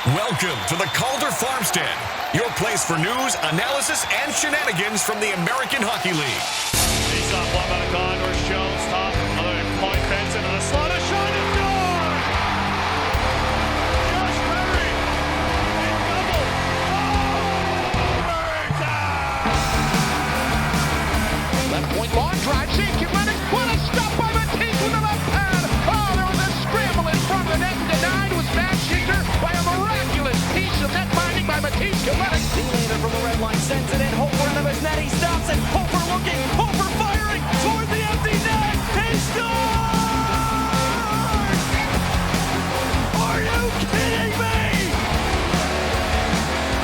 Welcome to the Calder Farmstead, your place for news, analysis, and shenanigans from the American Hockey League. Face off one by the Condors. Jones top. Another point fence into the slot. A shot is gone! Josh Perry in double. Left point long drive. Safety running. What a stop by Matisse with the left pad. Oh, there was a scramble in front of the net. Denied was Matt Schicker by a miraculous piece of net binding by Matisse. Later from the red line sends it in. Hofer in his net. He stops it. Hofer looking. Hofer firing toward the empty net. He scores! Are you kidding me?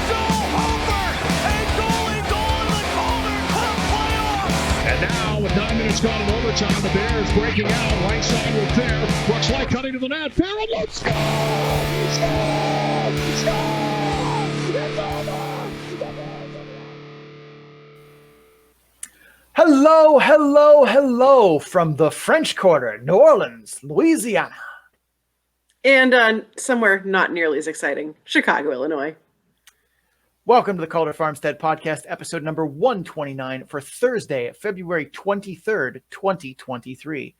Joel Hofer, a goalie goal in the Calder Cup playoffs. And now, with 9 minutes gone in overtime, the Bears breaking out. Right side with Fair. Brooks Light cutting to the net. Fair and let's go! He scored! He scored! It's over! Hello, hello, hello from the French Quarter, New Orleans, Louisiana. And somewhere not nearly as exciting, Chicago, Illinois. Welcome to the Calder Farmstead podcast, episode number 129 for Thursday, February 23rd, 2023.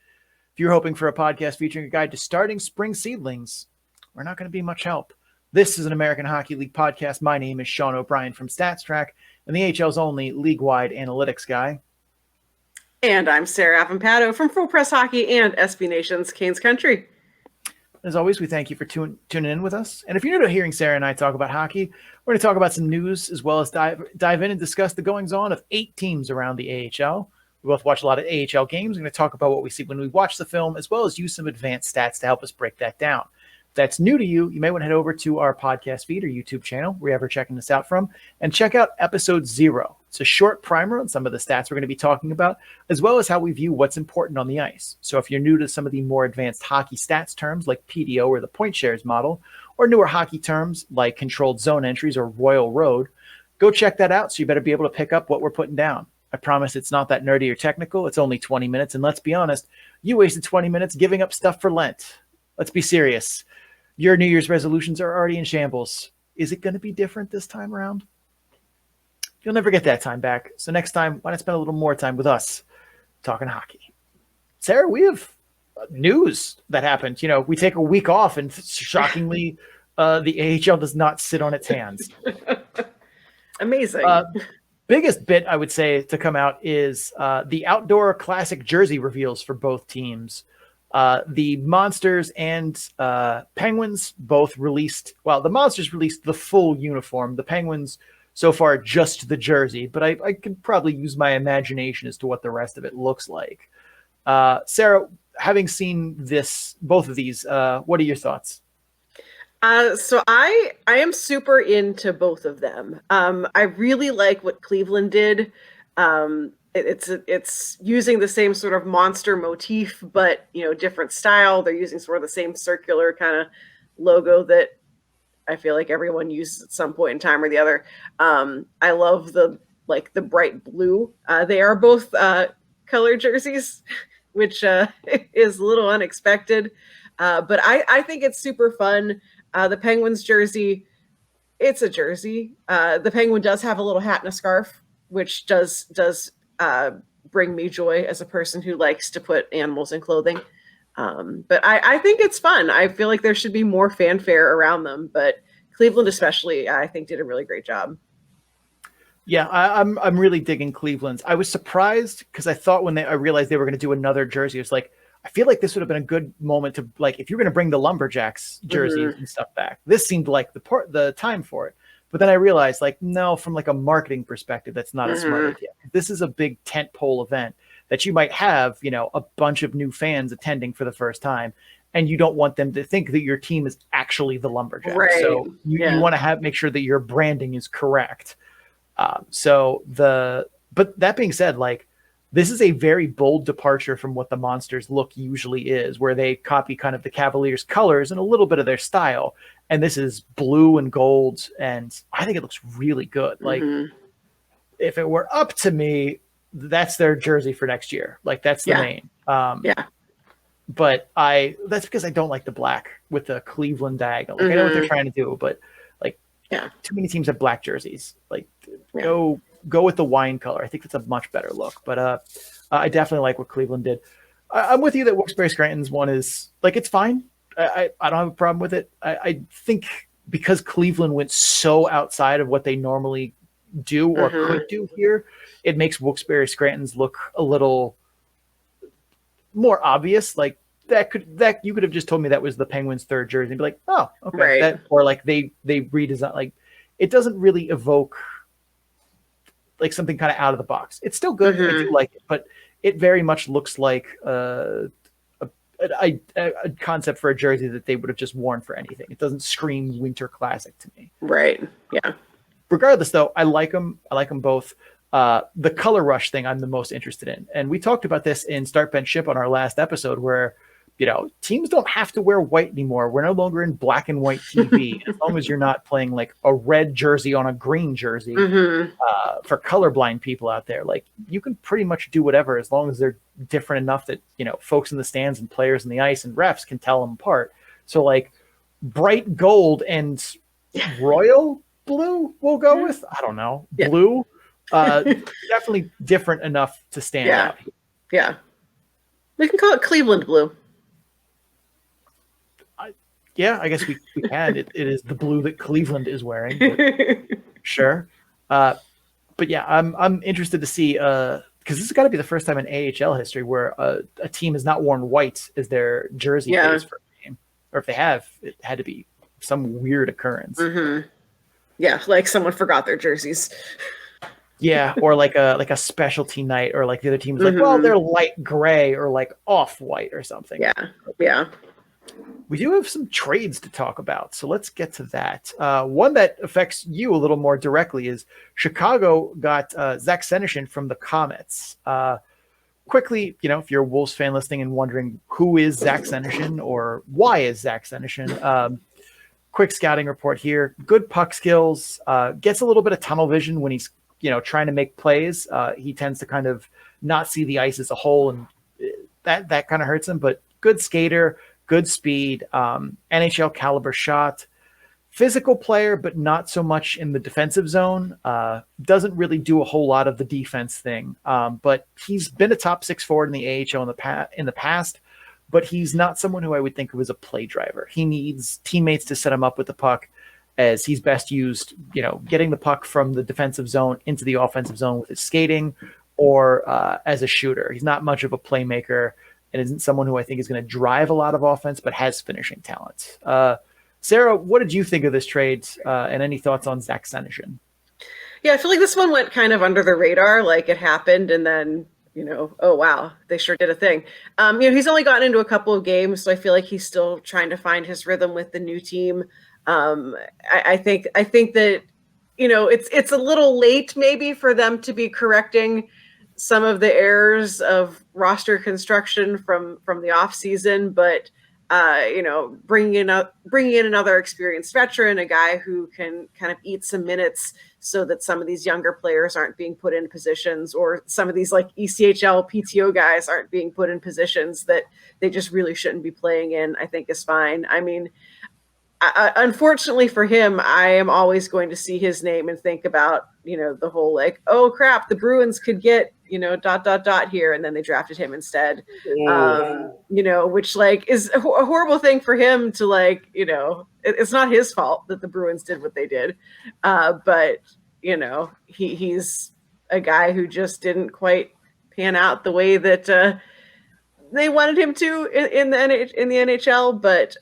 If you're hoping for a podcast featuring a guide to starting spring seedlings, we're not going to be much help. This is an American Hockey League podcast. My name is Sean O'Brien from StatsTrack and the AHL's only league-wide analytics guy. And I'm Sarah Avampato from Full Press Hockey and SB Nation's Canes Country. As always, we thank you for tuning in with us. And if you're new to hearing Sarah and I talk about hockey, we're going to talk about some news as well as dive in and discuss the goings-on of 8 teams around the AHL. We both watch a lot of AHL games. We're going to talk about what we see when we watch the film, as well as use some advanced stats to help us break that down. If that's new to you, you may want to head over to our podcast feed or YouTube channel, wherever you're checking this out from, and check out episode 0. It's a short primer on some of the stats we're going to be talking about, as well as how we view what's important on the ice. So if you're new to some of the more advanced hockey stats terms like PDO or the point shares model, or newer hockey terms like controlled zone entries or Royal Road, go check that out. So you better be able to pick up what we're putting down. I promise it's not that nerdy or technical. It's only 20 minutes. And let's be honest, you wasted 20 minutes giving up stuff for Lent. Let's be serious. Your New Year's resolutions are already in shambles. Is it going to be different this time around? You'll never get that time back. So next time, why not spend a little more time with us talking hockey? Sarah, we have news that happened. You know, we take a week off and shockingly, the AHL does not sit on its hands. Amazing. Biggest bit I would say to come out is the outdoor classic jersey reveals for both teams. The Monsters and Penguins both released, well, the Monsters released the full uniform. The Penguins so far just the jersey, but I could probably use my imagination as to what the rest of it looks like. Sarah, having seen both of these, what are your thoughts? So I am super into both of them. I really like what Cleveland did. It's using the same sort of monster motif, but different style. They're using sort of the same circular kind of logo that I feel like everyone uses at some point in time or the other. I love the bright blue. They are both color jerseys, which is a little unexpected. But I think it's super fun. The Penguins jersey, it's a jersey. The Penguin does have a little hat and a scarf, which does bring me joy as a person who likes to put animals in clothing. But I think it's fun. I feel like there should be more fanfare around them, but Cleveland especially, I think, did a really great job. Yeah, I'm really digging Cleveland's. I was surprised because I thought when I realized they were going to do another jersey, it's like, I feel like this would have been a good moment to, like, if you're going to bring the Lumberjacks jerseys and stuff back, this seemed like the time for it. But then I realized, like, no, from like a marketing perspective, that's not a smart idea. This is a big tentpole event that you might have, a bunch of new fans attending for the first time, and you don't want them to think that your team is actually the Lumberjacks. Right. So you want to make sure that your branding is correct. But that being said, like, this is a very bold departure from what the Monsters look usually is, where they copy kind of the Cavaliers' colors and a little bit of their style. And this is blue and gold, and I think it looks really good. Like, if it were up to me, that's their jersey for next year. Like, that's the main. but that's because I don't like the black with the Cleveland diagonal. Like, I know what they're trying to do, but like, too many teams have black jerseys. Like, go with the wine color. I think that's a much better look. But I definitely like what Cleveland did. I'm with you that Wilkes-Barre Scranton's one is like, it's fine. I don't have a problem with it. I think because Cleveland went so outside of what they normally do or could do here, it makes Wilkes-Barre Scranton's look a little more obvious. Like that you could have just told me that was the Penguins' third jersey and be like, oh, okay. Right. Or like they redesign, like it doesn't really evoke like something kind of out of the box. It's still good. I do like it, but it very much looks like a concept for a jersey that they would have just worn for anything. It doesn't scream winter classic to me. Right. Yeah. Regardless, though, I like them. I like them both. The color rush thing I'm the most interested in. And we talked about this in Start Bench Ship on our last episode where, teams don't have to wear white anymore. We're no longer in black and white TV. As long as you're not playing like a red jersey on a green jersey for colorblind people out there, like you can pretty much do whatever as long as they're different enough that, folks in the stands and players in the ice and refs can tell them apart. So like bright gold and royal blue we'll go with. I don't know. Blue. Definitely different enough to stand out. Yeah. We can call it Cleveland blue. I guess we can. It is the blue that Cleveland is wearing. But sure. But yeah, I'm interested to see because this has got to be the first time in AHL history where a team has not worn white as their jersey case for a game. Or if they have, it had to be some weird occurrence. Yeah, like someone forgot their jerseys. Yeah, or like a specialty night, or like the other team was like, well, they're light gray or like off white or something. Yeah. We do have some trades to talk about, so let's get to that. One that affects you a little more directly is Chicago got Zach Senyshyn from the Comets. Quickly, if you're a Wolves fan listening and wondering who is Zach Senyshyn or why is Zach Senyshyn, quick scouting report here. Good puck skills, gets a little bit of tunnel vision when he's trying to make plays. He tends to kind of not see the ice as a whole, and that kind of hurts him, but good skater, good speed, NHL caliber shot, physical player, but not so much in the defensive zone. Doesn't really do a whole lot of the defense thing. But he's been a top 6 forward in the AHL in the past, but he's not someone who I would think of as a play driver. He needs teammates to set him up with the puck, as he's best used, getting the puck from the defensive zone into the offensive zone with his skating or as a shooter. He's not much of a playmaker and isn't someone who I think is going to drive a lot of offense, but has finishing talent. Sarah, what did you think of this trade and any thoughts on Zach Senyshyn? Yeah, I feel like this one went kind of under the radar, like it happened and then, oh, wow, they sure did a thing. He's only gotten into a couple of games, so I feel like he's still trying to find his rhythm with the new team. I think that, it's a little late maybe for them to be correcting some of the errors of roster construction from the off season, but bringing in another experienced veteran, a guy who can kind of eat some minutes so that some of these younger players aren't being put in positions, or some of these like ECHL PTO guys aren't being put in positions that they just really shouldn't be playing in, I think is fine. I mean, unfortunately for him, I am always going to see his name and think about, the whole like, oh crap, the Bruins could get, ... here. And then they drafted him instead, which like is a horrible thing for him to like, it's not his fault that the Bruins did what they did. But, he's a guy who just didn't quite pan out the way that, they wanted him to in the NHL, but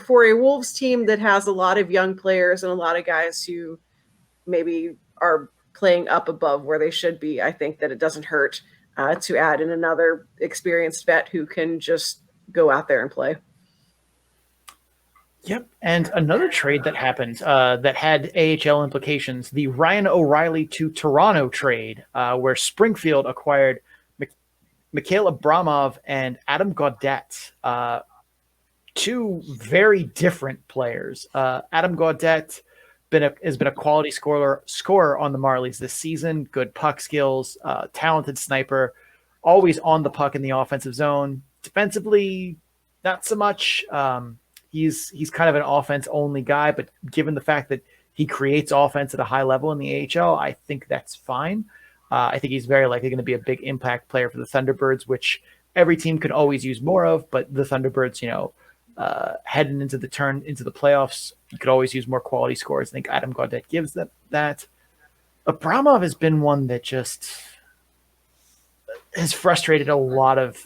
for a Wolves team that has a lot of young players and a lot of guys who maybe are playing up above where they should be, I think that it doesn't hurt to add in another experienced vet who can just go out there and play. Yep, and another trade that happened that had AHL implications: the Ryan O'Reilly to Toronto trade, where Springfield acquired Mikhail Abramov and Adam Gaudette, two very different players. Adam Gaudette has been a quality scorer on the Marlies this season. Good puck skills, talented sniper, always on the puck in the offensive zone. Defensively, not so much. He's kind of an offense-only guy, but given the fact that he creates offense at a high level in the AHL, I think that's fine. I think he's very likely going to be a big impact player for the Thunderbirds, which every team could always use more of, but the Thunderbirds, heading into the playoffs, you could always use more quality scores. I think Adam Gaudette gives them that. Abramov has been one that just has frustrated a lot of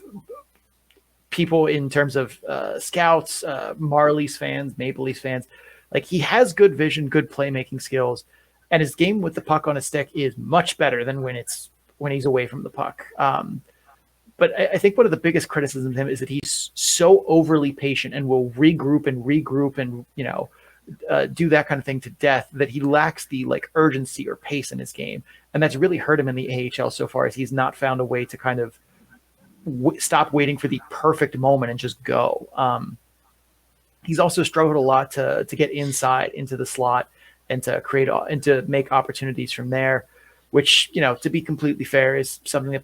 people in terms of scouts, Marlies fans, Maple Leafs fans. Like, he has good vision, good playmaking skills, and his game with the puck on his stick is much better than when he's away from the puck. But I think one of the biggest criticisms of him is that he's so overly patient and will regroup and do that kind of thing to death, that he lacks the urgency or pace in his game. And that's really hurt him in the AHL so far, as he's not found a way to kind of stop waiting for the perfect moment and just go. He's also struggled a lot to get inside into the slot and to create and to make opportunities from there, which, to be completely fair, is something that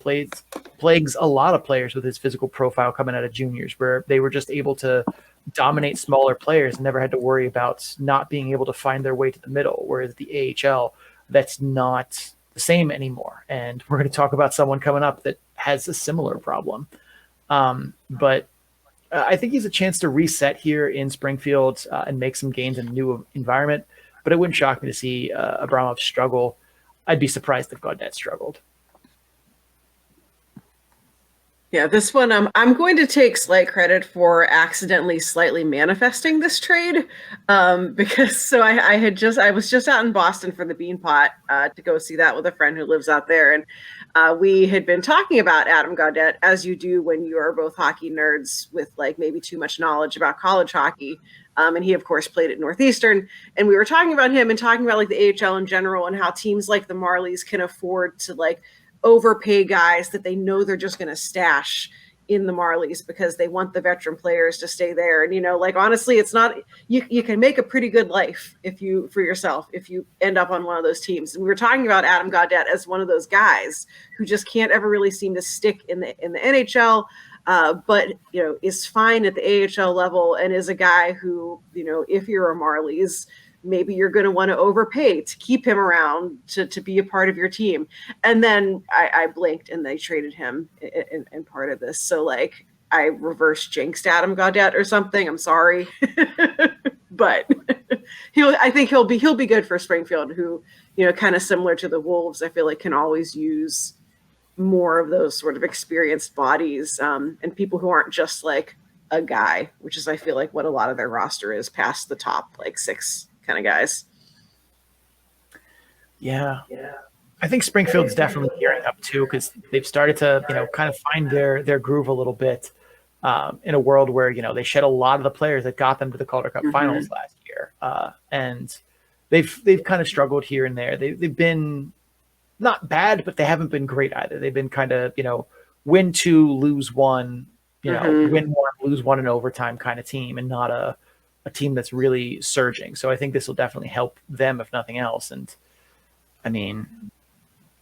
plagues a lot of players with his physical profile coming out of juniors, where they were just able to dominate smaller players and never had to worry about not being able to find their way to the middle. Whereas the AHL, that's not the same anymore. And we're going to talk about someone coming up that has a similar problem. But I think he's a chance to reset here in Springfield and make some gains in a new environment. But it wouldn't shock me to see Abramov struggle. I'd be surprised if Gaudette struggled. Yeah, this one, I'm going to take slight credit for accidentally slightly manifesting this trade, because I was just out in Boston for the Beanpot to go see that with a friend who lives out there, and we had been talking about Adam Gaudette, as you do when you are both hockey nerds with maybe too much knowledge about college hockey. And he, of course, played at Northeastern. And we were talking about him and talking about the AHL in general and how teams like the Marlies can afford to overpay guys that they know they're just going to stash in the Marlies because they want the veteran players to stay there. And, honestly, it's not, you can make a pretty good life for yourself if you end up on one of those teams. And we were talking about Adam Gaudette as one of those guys who just can't ever really seem to stick in the NHL. But, is fine at the AHL level and is a guy who, if you're a Marlies, maybe you're going to want to overpay to keep him around to be a part of your team. And then I blinked and they traded him in part of this. So I reverse jinxed Adam Gaudette or something. I'm sorry, but I think he'll be good for Springfield, who, kind of similar to the Wolves, I feel like can always use more of those sort of experienced bodies and people who aren't just a guy, which is, I feel like, what a lot of their roster is past the top 6 kind of guys. Yeah. I think Springfield's definitely gearing up too, because they've started to, kind of find their groove a little bit in a world where, they shed a lot of the players that got them to the Calder Cup finals last year. And they've kind of struggled here and there. They've been not bad, but they haven't been great either. They've been kind of, win 2, lose 1, win 1, lose 1 in overtime kind of team, and not a team that's really surging. So I think this will definitely help them, if nothing else. And I mean,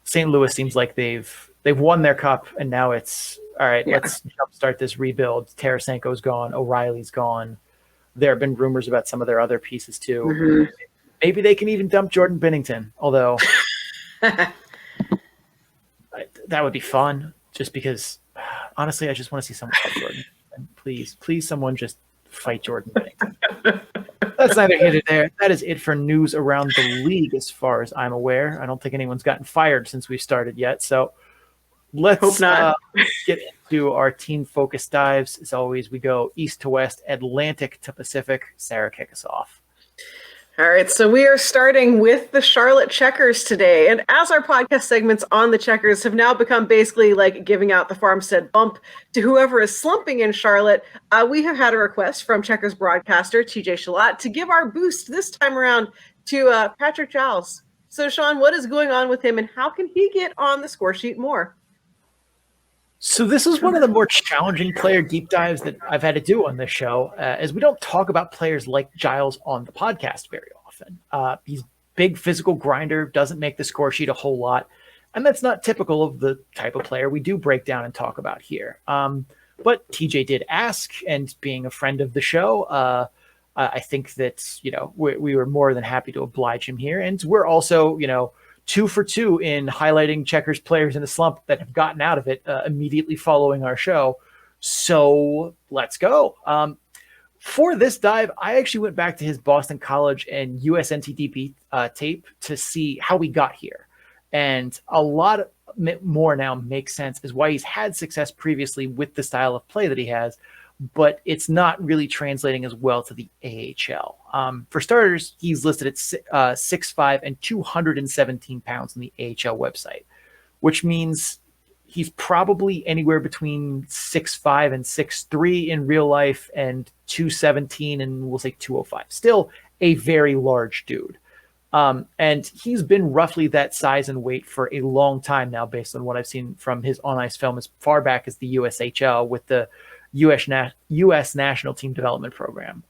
St. Louis seems like they've won their cup, and now it's all right. Yeah. Let's jumpstart this rebuild. Tarasenko's gone. O'Reilly's gone. There have been rumors about some of their other pieces too. Maybe they can even dump Jordan Binnington, although that would be fun, just because honestly, I just want to see someone fight Jordan. And please, someone just fight Jordan Binnington. That's neither here nor there. That is it for news around the league, as far as I'm aware. I don't think anyone's gotten fired since we started yet. So let's get into our team focus dives. As always, we go east to west, Atlantic to Pacific. Sarah, kick us off. All right, so we are starting with the Charlotte Checkers today. And as our podcast segments on the Checkers have now become basically giving out the Farmstead bump to whoever is slumping in Charlotte, we have had a request from Checkers broadcaster TJ Shalat to give our boost this time around to Patrick Giles. So, Sean, what is going on with him, and how can he get on the score sheet more? So this is one of the more challenging player deep dives that I've had to do on this show, as we don't talk about players like Giles on the podcast very often. He's big physical grinder, doesn't make the score sheet a whole lot, and that's not typical of the type of player we do break down and talk about here. But TJ did ask, and being a friend of the show, I think that, we were more than happy to oblige him here. And we're also, 2 for 2 in highlighting Checkers players in a slump that have gotten out of it immediately following our show. So let's go. For this dive, I actually went back to his Boston College and USNTDP tape to see how we got here. And a lot more now makes sense as why he's had success previously with the style of play that he has, but it's not really translating as well to the AHL. For starters, he's listed at 6'5" and 217 pounds on the AHL website, which means he's probably anywhere between 6'5" and 6'3" in real life and 217 and we'll say 205. Still a very large dude. And he's been roughly that size and weight for a long time now, based on what I've seen from his on-ice film as far back as the USHL with the U.S. National Team Development Program.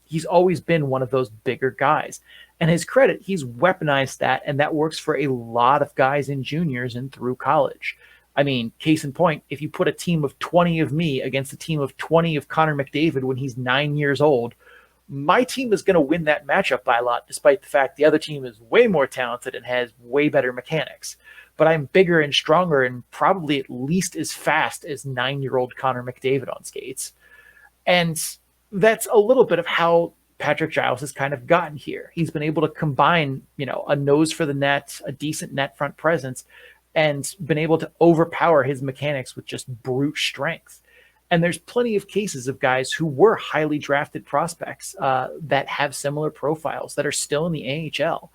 He's always been one of those bigger guys. And his credit, he's weaponized that, and that works for a lot of guys in juniors and through college. I mean, case in point, if you put a team of 20 of me against a team of 20 of Connor McDavid when he's 9 years old, my team is going to win that matchup by a lot, despite the fact the other team is way more talented and has way better mechanics. But I'm bigger and stronger and probably at least as fast as 9-year-old Connor McDavid on skates. And that's a little bit of how Patrick Giles has kind of gotten here. He's been able to combine, a nose for the net, a decent net front presence, and been able to overpower his mechanics with just brute strength. And there's plenty of cases of guys who were highly drafted prospects that have similar profiles that are still in the AHL.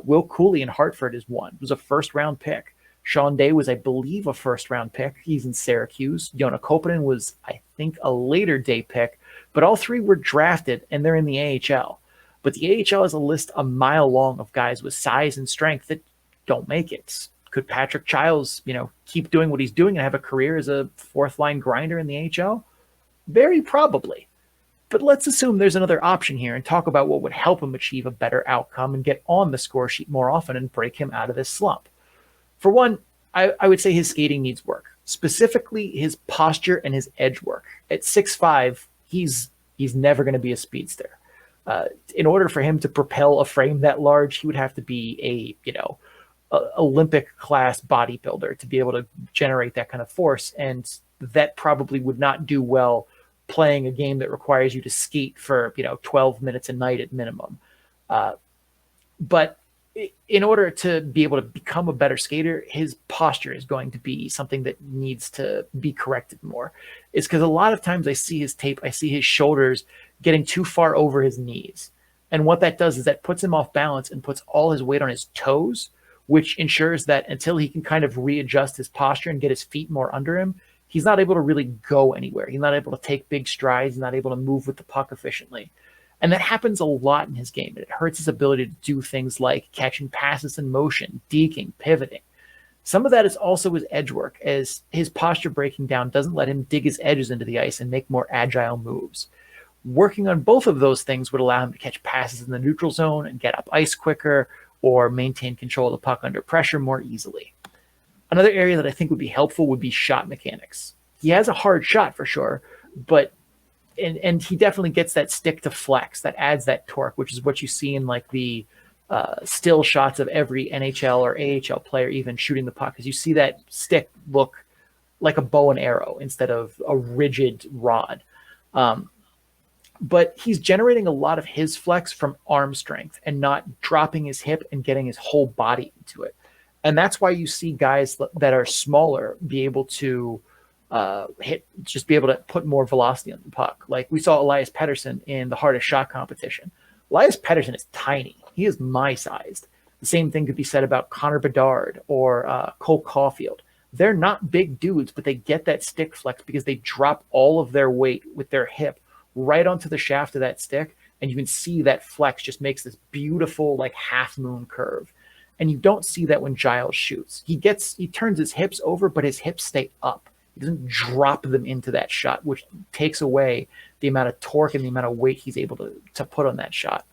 Will Cooley in Hartford is one. It was a first-round pick. Sean Day was, I believe, a first-round pick. He's in Syracuse. Joona Koppanen was, I think, a later day pick. But all three were drafted, and they're in the AHL. But the AHL has a list a mile long of guys with size and strength that don't make it. Could Patrick Giles, keep doing what he's doing and have a career as a fourth-line grinder in the AHL? Very probably. But let's assume there's another option here and talk about what would help him achieve a better outcome and get on the score sheet more often and break him out of this slump. For one, I would say his skating needs work, specifically his posture and his edge work. At 6'5", he's never going to be a speedster. In order for him to propel a frame that large, he would have to be a Olympic class bodybuilder to be able to generate that kind of force. And that probably would not do well playing a game that requires you to skate for, 12 minutes a night at minimum. But in order to be able to become a better skater, his posture is going to be something that needs to be corrected more. It's because a lot of times I see his tape, I see his shoulders getting too far over his knees. And what that does is that puts him off balance and puts all his weight on his toes, which ensures that until he can kind of readjust his posture and get his feet more under him, he's not able to really go anywhere. He's not able to take big strides. He's not able to move with the puck efficiently. And that happens a lot in his game. It hurts his ability to do things like catching passes in motion, deking, pivoting. Some of that is also his edge work, as his posture breaking down doesn't let him dig his edges into the ice and make more agile moves. Working on both of those things would allow him to catch passes in the neutral zone and get up ice quicker, or maintain control of the puck under pressure more easily. Another area that I think would be helpful would be shot mechanics. He has a hard shot for sure, but and he definitely gets that stick to flex that adds that torque, which is what you see in like the still shots of every NHL or AHL player even shooting the puck, because you see that stick look like a bow and arrow instead of a rigid rod. But he's generating a lot of his flex from arm strength and not dropping his hip and getting his whole body into it. And that's why you see guys that are smaller be able to be able to put more velocity on the puck. Like we saw Elias Pettersson in the hardest shot competition. Elias Pettersson is tiny. He is my sized. The same thing could be said about Connor Bedard or Cole Caulfield. They're not big dudes, but they get that stick flex because they drop all of their weight with their hip right onto the shaft of that stick, and you can see that flex just makes this beautiful like half moon curve. And you don't see that when Giles shoots. He turns his hips over, but his hips stay up. He doesn't drop them into that shot, which takes away the amount of torque and the amount of weight he's able to put on that shot.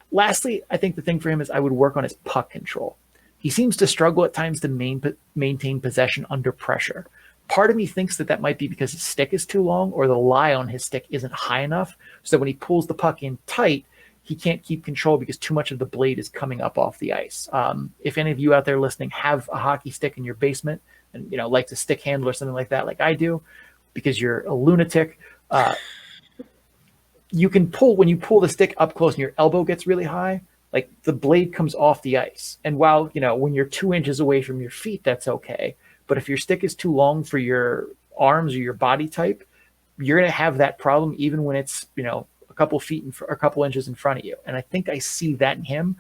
Lastly, I think the thing for him is I would work on his puck control. He seems to struggle at times to maintain possession under pressure. Part of me thinks that might be because his stick is too long, or the lie on his stick isn't high enough, so that when he pulls the puck in tight, he can't keep control because too much of the blade is coming up off the ice. If any of you out there listening have a hockey stick in your basement and like to stick handle or something like that, like I do, because you're a lunatic, you can pull when you pull the stick up close and your elbow gets really high, like the blade comes off the ice. And while when you're 2 inches away from your feet, that's okay. But if your stick is too long for your arms or your body type, you're going to have that problem even when it's, a couple feet a couple inches in front of you. And I think I see that in him.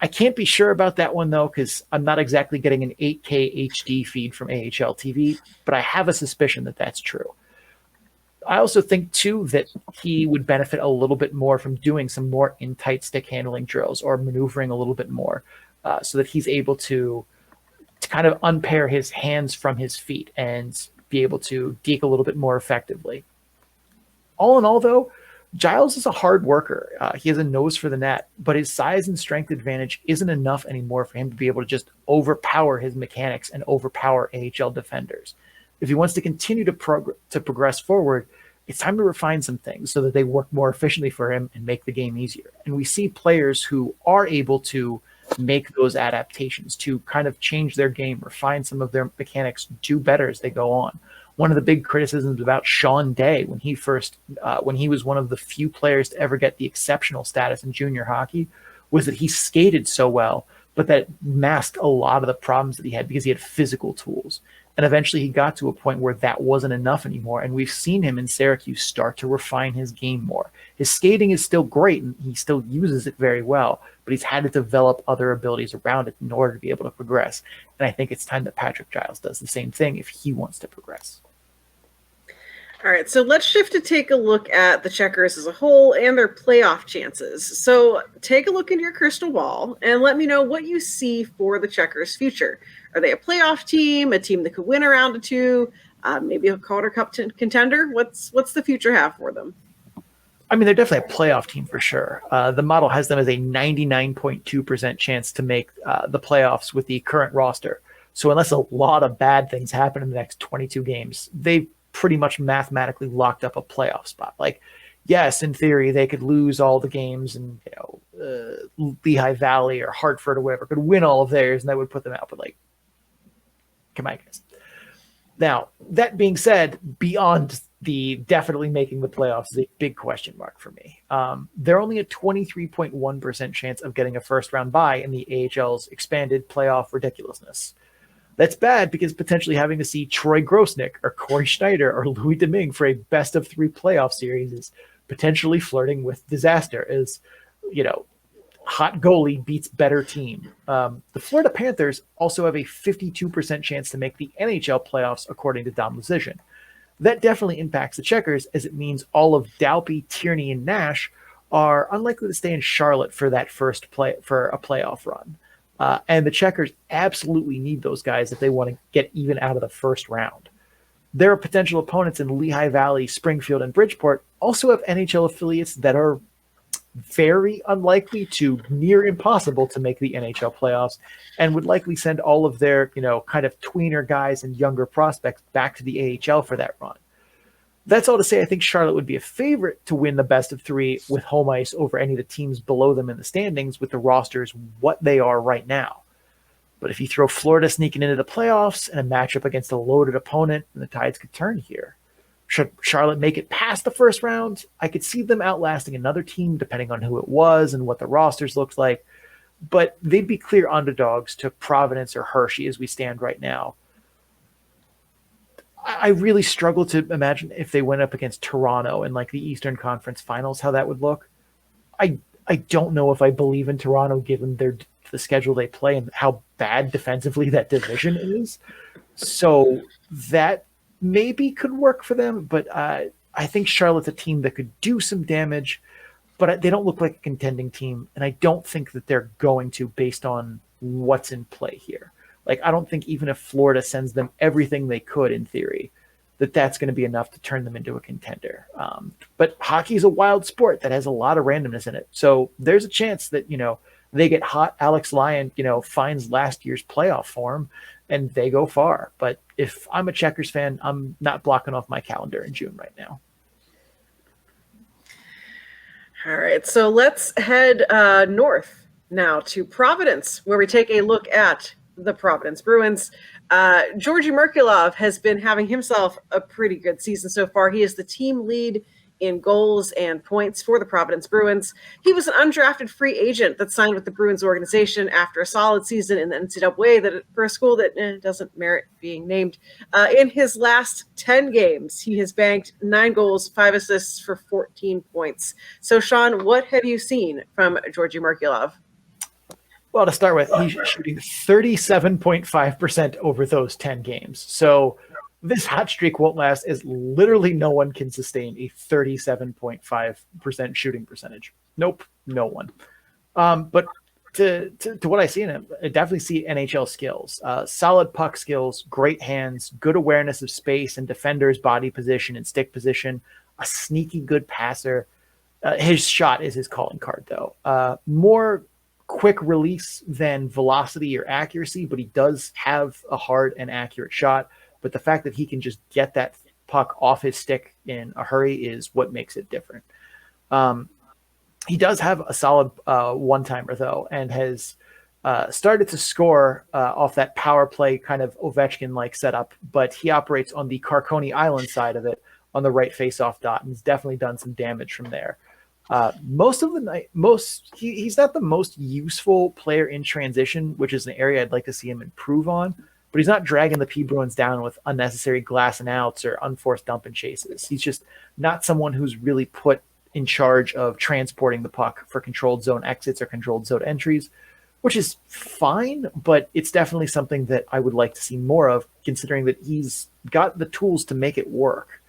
I can't be sure about that one, though, because I'm not exactly getting an 8K HD feed from AHL TV, but I have a suspicion that that's true. I also think, too, that he would benefit a little bit more from doing some more in-tight stick handling drills or maneuvering a little bit more so that he's able to kind of unpair his hands from his feet and be able to deke a little bit more effectively. All in all, though, Giles is a hard worker. He has a nose for the net, but his size and strength advantage isn't enough anymore for him to be able to just overpower his mechanics and overpower AHL defenders. If he wants to continue to progress forward, it's time to refine some things so that they work more efficiently for him and make the game easier. And we see players who are able to make those adaptations to kind of change their game, refine some of their mechanics, do better as they go on. One of the big criticisms about Sean Day when he was one of the few players to ever get the exceptional status in junior hockey was that he skated so well, but that masked a lot of the problems that he had because he had physical tools. And eventually he got to a point where that wasn't enough anymore. And we've seen him in Syracuse start to refine his game more. His skating is still great and he still uses it very well, but he's had to develop other abilities around it in order to be able to progress. And I think it's time that Patrick Giles does the same thing if he wants to progress. All right, so let's shift to take a look at the Checkers as a whole and their playoff chances. So take a look into your crystal ball and let me know what you see for the Checkers' future. Are they a playoff team, a team that could win a round or two, maybe a Calder Cup contender? What's the future have for them? I mean, they're definitely a playoff team for sure. The model has them as a 99.2% chance to make the playoffs with the current roster. So unless a lot of bad things happen in the next 22 games, they've pretty much mathematically locked up a playoff spot. Like, yes, in theory, they could lose all the games and, Lehigh Valley or Hartford or whatever could win all of theirs and that would put them out. But like, come on, guys. Now, that being said, beyond the definitely making the playoffs is a big question mark for me. They're only a 23.1% chance of getting a first round bye in the AHL's expanded playoff ridiculousness. That's bad because potentially having to see Troy Grosnick or Corey Schneider or Louis Domingue for a best of 3 playoff series is potentially flirting with disaster as, hot goalie beats better team. The Florida Panthers also have a 52% chance to make the NHL playoffs according to Dom Lucian. That definitely impacts the Checkers as it means all of Dalpe, Tierney, and Nash are unlikely to stay in Charlotte for that first for a playoff run. And the Checkers absolutely need those guys if they want to get even out of the first round. Their potential opponents in Lehigh Valley, Springfield, and Bridgeport also have NHL affiliates that are very unlikely to near impossible to make the NHL playoffs and would likely send all of their, kind of tweener guys and younger prospects back to the AHL for that run. That's all to say I think Charlotte would be a favorite to win the best of 3 with home ice over any of the teams below them in the standings with the rosters what they are right now. But if you throw Florida sneaking into the playoffs and a matchup against a loaded opponent, then the tides could turn here. Should Charlotte make it past the first round, I could see them outlasting another team depending on who it was and what the rosters looked like. But they'd be clear underdogs to Providence or Hershey as we stand right now. I really struggle to imagine if they went up against Toronto in like the Eastern Conference Finals, how that would look. I don't know if I believe in Toronto given the schedule they play and how bad defensively that division is. So that maybe could work for them, but I think Charlotte's a team that could do some damage, but they don't look like a contending team, and I don't think that they're going to based on what's in play here. Like, I don't think even if Florida sends them everything they could in theory, that's going to be enough to turn them into a contender. But hockey is a wild sport that has a lot of randomness in it. So there's a chance that, They get hot. Alex Lyon, finds last year's playoff form, and they go far. But if I'm a Checkers fan, I'm not blocking off my calendar in June right now. All right, so let's head north now to Providence, where we take a look at the Providence Bruins. Georgi Merkulov has been having himself a pretty good season so far. He is the team lead in goals and points for the Providence Bruins. He was an undrafted free agent that signed with the Bruins organization after a solid season in the NCAA for a school that doesn't merit being named. In his last 10 games, he has banked 9 goals, 5 assists for 14 points. So, Sean, what have you seen from Georgi Merkulov? Well, to start with, he's shooting 37.5% over those 10 games. So this hot streak won't last, as literally no one can sustain a 37.5% shooting percentage. Nope, no one. But to what I see in him, I definitely see NHL skills, solid puck skills, great hands, good awareness of space and defenders' body position and stick position, a sneaky good passer. His shot is his calling card, though. More quick release than velocity or accuracy, but he does have a hard and accurate shot. But the fact that he can just get that puck off his stick in a hurry is what makes it different. He does have a solid one-timer, though, and has started to score off that power play kind of Ovechkin-like setup, but he operates on the Carconi Island side of it on the right face-off dot, and he's definitely done some damage from there. Most of the night, he's not the most useful player in transition, which is an area I'd like to see him improve on. But he's not dragging the P Bruins down with unnecessary glass and outs or unforced dump and chases. He's just not someone who's really put in charge of transporting the puck for controlled zone exits or controlled zone entries, which is fine, but it's definitely something that I would like to see more of, considering that he's got the tools to make it work.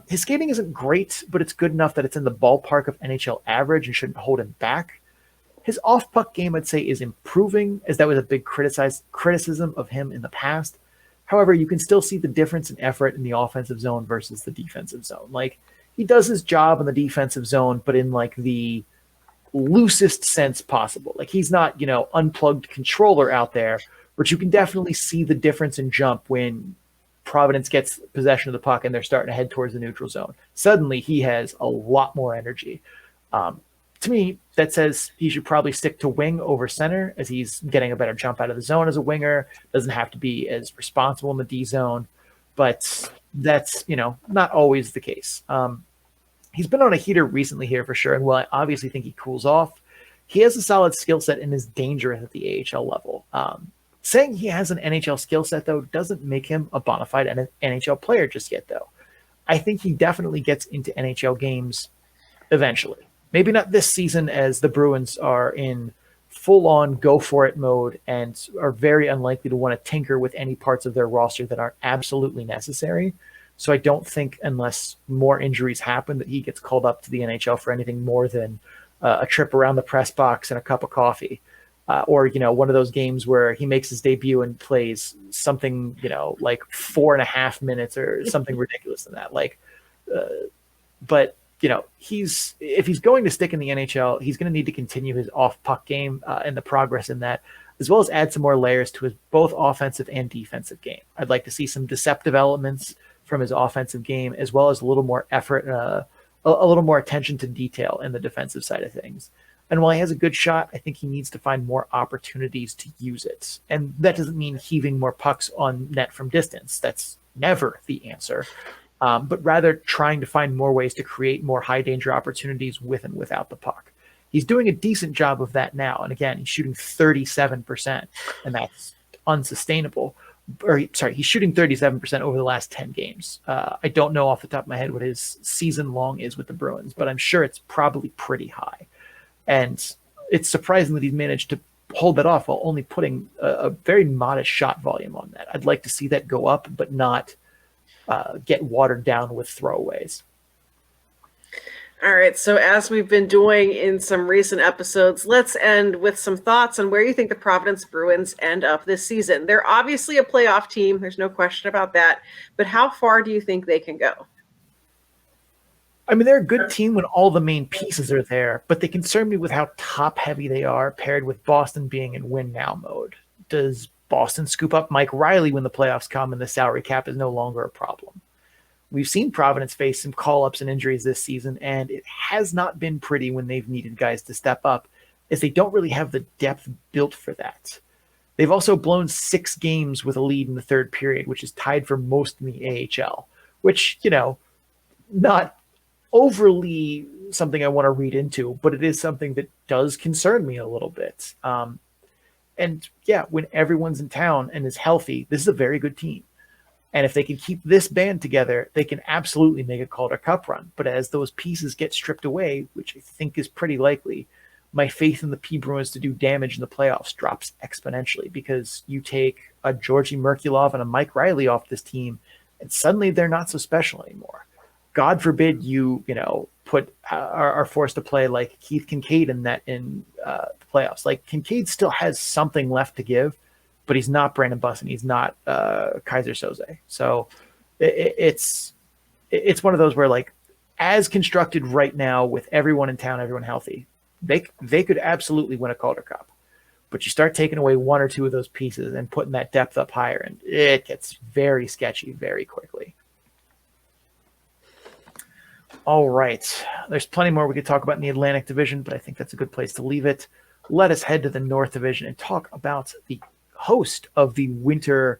His skating isn't great, but it's good enough that it's in the ballpark of NHL average and shouldn't hold him back. His off-puck game, I'd say, is improving, as that was a big criticism of him in the past. However, you can still see the difference in effort in the offensive zone versus the defensive zone. Like, he does his job in the defensive zone, but in, like, the loosest sense possible. Like, he's not, unplugged controller out there, but you can definitely see the difference in jump when Providence gets possession of the puck and they're starting to head towards the neutral zone. Suddenly, he has a lot more energy. To me, that says he should probably stick to wing over center, as he's getting a better jump out of the zone as a winger. Doesn't have to be as responsible in the D zone, but that's, not always the case. He's been on a heater recently here for sure, and while I obviously think he cools off, he has a solid skill set and is dangerous at the AHL level. Saying he has an NHL skill set, though, doesn't make him a bona fide NHL player just yet, though. I think he definitely gets into NHL games eventually. Maybe not this season, as the Bruins are in full-on go-for-it mode and are very unlikely to want to tinker with any parts of their roster that aren't absolutely necessary. So I don't think, unless more injuries happen, that he gets called up to the NHL for anything more than a trip around the press box and a cup of coffee. Or, one of those games where he makes his debut and plays something, like 4.5 minutes or something ridiculous than that. But if he's going to stick in the NHL, he's going to need to continue his off-puck game and the progress in that, as well as add some more layers to his both offensive and defensive game. I'd like to see some deceptive elements from his offensive game, as well as a little more effort, a little more attention to detail in the defensive side of things. And while he has a good shot, I think he needs to find more opportunities to use it. And that doesn't mean heaving more pucks on net from distance. That's never the answer. But rather trying to find more ways to create more high-danger opportunities with and without the puck. He's doing a decent job of that now. And again, he's shooting 37%, and that's unsustainable. He's shooting 37% over the last 10 games. I don't know off the top of my head what his season long is with the Bruins, but I'm sure it's probably pretty high. And it's surprising that he's managed to hold that off while only putting a very modest shot volume on that. I'd like to see that go up, but not get watered down with throwaways. All right, so as we've been doing in some recent episodes, let's end with some thoughts on where you think the Providence Bruins end up this season. They're obviously a playoff team. There's no question about that. But how far do you think they can go? I mean, they're a good team when all the main pieces are there, but they concern me with how top-heavy they are paired with Boston being in win-now mode. Does Boston scoop up Mike Riley when the playoffs come and the salary cap is no longer a problem? We've seen Providence face some call-ups and injuries this season, and it has not been pretty when they've needed guys to step up, as they don't really have the depth built for that. They've also blown 6 games with a lead in the third period, which is tied for most in the AHL, which, not overly something I want to read into, but it is something that does concern me a little bit. And yeah, when everyone's in town and is healthy, this is a very good team. And if they can keep this band together, they can absolutely make a Calder Cup run. But as those pieces get stripped away, which I think is pretty likely, my faith in the P Bruins to do damage in the playoffs drops exponentially, because you take a Georgi Merkulov and a Mike Riley off this team, and suddenly they're not so special anymore. God forbid you are forced to play like Keith Kincaid in the playoffs. Like, Kincaid still has something left to give, but he's not Brandon Bussin. He's not Kaiser Soze. So it's one of those where, like, as constructed right now with everyone in town, everyone healthy, they could absolutely win a Calder Cup. But you start taking away 1 or 2 of those pieces and putting that depth up higher, and it gets very sketchy very quickly. All right. There's plenty more we could talk about in the Atlantic Division, but I think that's a good place to leave it. Let us head to the North Division and talk about the host of the Winter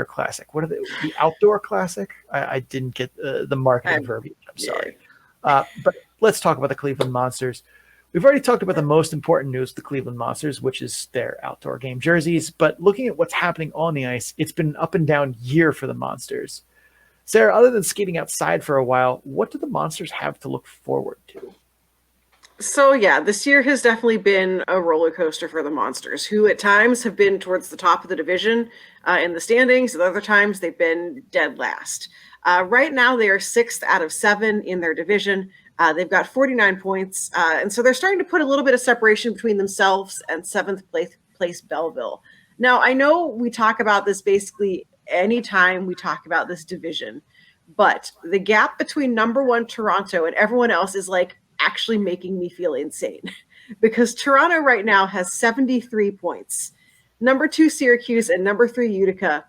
Classic. What are they? The Outdoor Classic? I didn't get the marketing verbiage. I'm sorry. But let's talk about the Cleveland Monsters. We've already talked about the most important news, the Cleveland Monsters, which is their outdoor game jerseys. But looking at what's happening on the ice, it's been an up and down year for the Monsters. Sarah, other than skating outside for a while, what do the Monsters have to look forward to? So, yeah, this year has definitely been a roller coaster for the Monsters, who at times have been towards the top of the division in the standings. At other times, they've been dead last. Right now, they are 6th out of 7 in their division. They've got 49 points. And so they're starting to put a little bit of separation between themselves and 7th place Belleville. Now, I know we talk about this basically anytime we talk about this division, but the gap between number 1 Toronto and everyone else is like actually making me feel insane, because Toronto right now has 73 points. Number 2 Syracuse and number 3 Utica,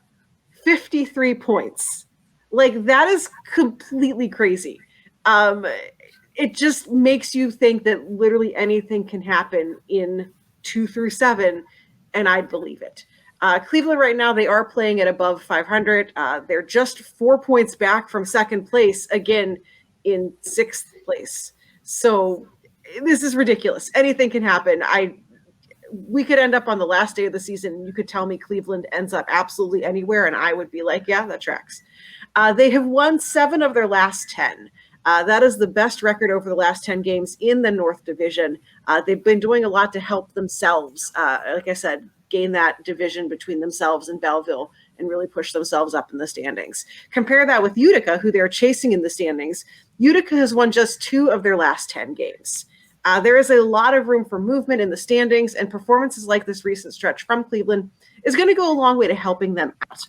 53 points. Like, that is completely crazy. It just makes you think that literally anything can happen in 2 through 7, and I'd believe it. Cleveland right now, they are playing at above 500. They're just 4 points back from 2nd place, again, in 6th place. So this is ridiculous. Anything can happen. We could end up on the last day of the season, and you could tell me Cleveland ends up absolutely anywhere, and I would be like, yeah, that tracks. They have won 7 of their last 10. That is the best record over the last 10 games in the North Division. They've been doing a lot to help themselves, like I said, gain that division between themselves and Belleville and really push themselves up in the standings. Compare that with Utica, who they're chasing in the standings. Utica has won just 2 of their last 10 games. There is a lot of room for movement in the standings, and performances like this recent stretch from Cleveland is going to go a long way to helping them out.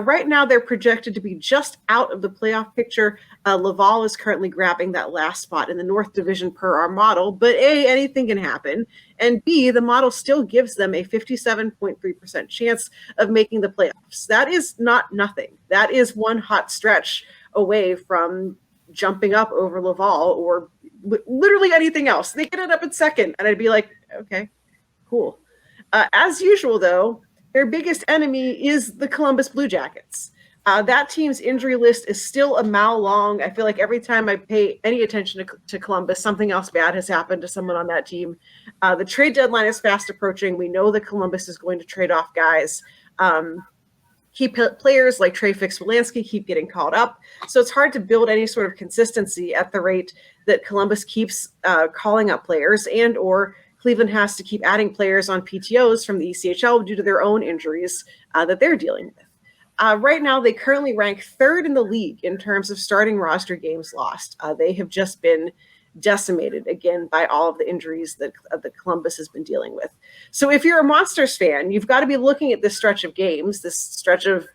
Right now, they're projected to be just out of the playoff picture. Laval is currently grabbing that last spot in the North Division per our model, but A, anything can happen, and B, the model still gives them a 57.3% chance of making the playoffs. That is not nothing. That is one hot stretch away from jumping up over Laval or literally anything else. They could end up at 2nd, and I'd be like, okay, cool. As usual, though, their biggest enemy is the Columbus Blue Jackets. That team's injury list is still a mile long. I feel like every time I pay any attention to Columbus, something else bad has happened to someone on that team. The trade deadline is fast approaching. We know that Columbus is going to trade off guys. Key players like Trey Fix-Wolansky keep getting called up. So it's hard to build any sort of consistency at the rate that Columbus keeps calling up players, and or Cleveland has to keep adding players on PTOs from the ECHL due to their own injuries that they're dealing with. Right now, they currently rank 3rd in the league in terms of starting roster games lost. They have just been decimated, again, by all of the injuries that Columbus has been dealing with. So if you're a Monsters fan, you've got to be looking at this stretch of games, this stretch of,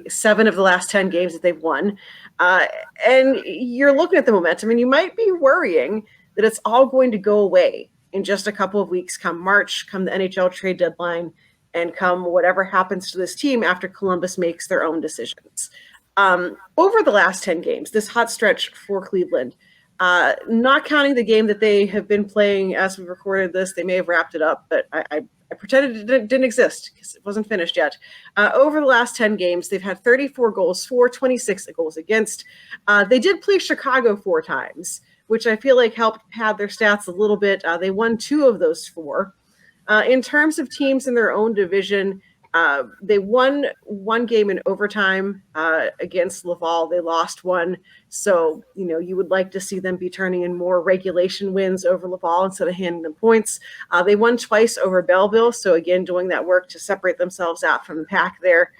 7 of the last 10 games that they've won. And you're looking at the momentum, and you might be worrying that it's all going to go away in just a couple of weeks, come March, come the NHL trade deadline, and come whatever happens to this team after Columbus makes their own decisions. Over the last 10 games, this hot stretch for Cleveland, not counting the game that they have been playing as we recorded this, they may have wrapped it up, but I pretended it didn't exist because it wasn't finished yet. Over the last 10 games, they've had 34 goals for, 26 goals against. They did play Chicago 4 times, which I feel like helped pad their stats a little bit. They won 2 of those 4. In terms of teams in their own division, they won 1 game in overtime against Laval. They lost 1. So, you would like to see them be turning in more regulation wins over Laval instead of handing them points. They won twice over Belleville. So, again, doing that work to separate themselves out from the pack there.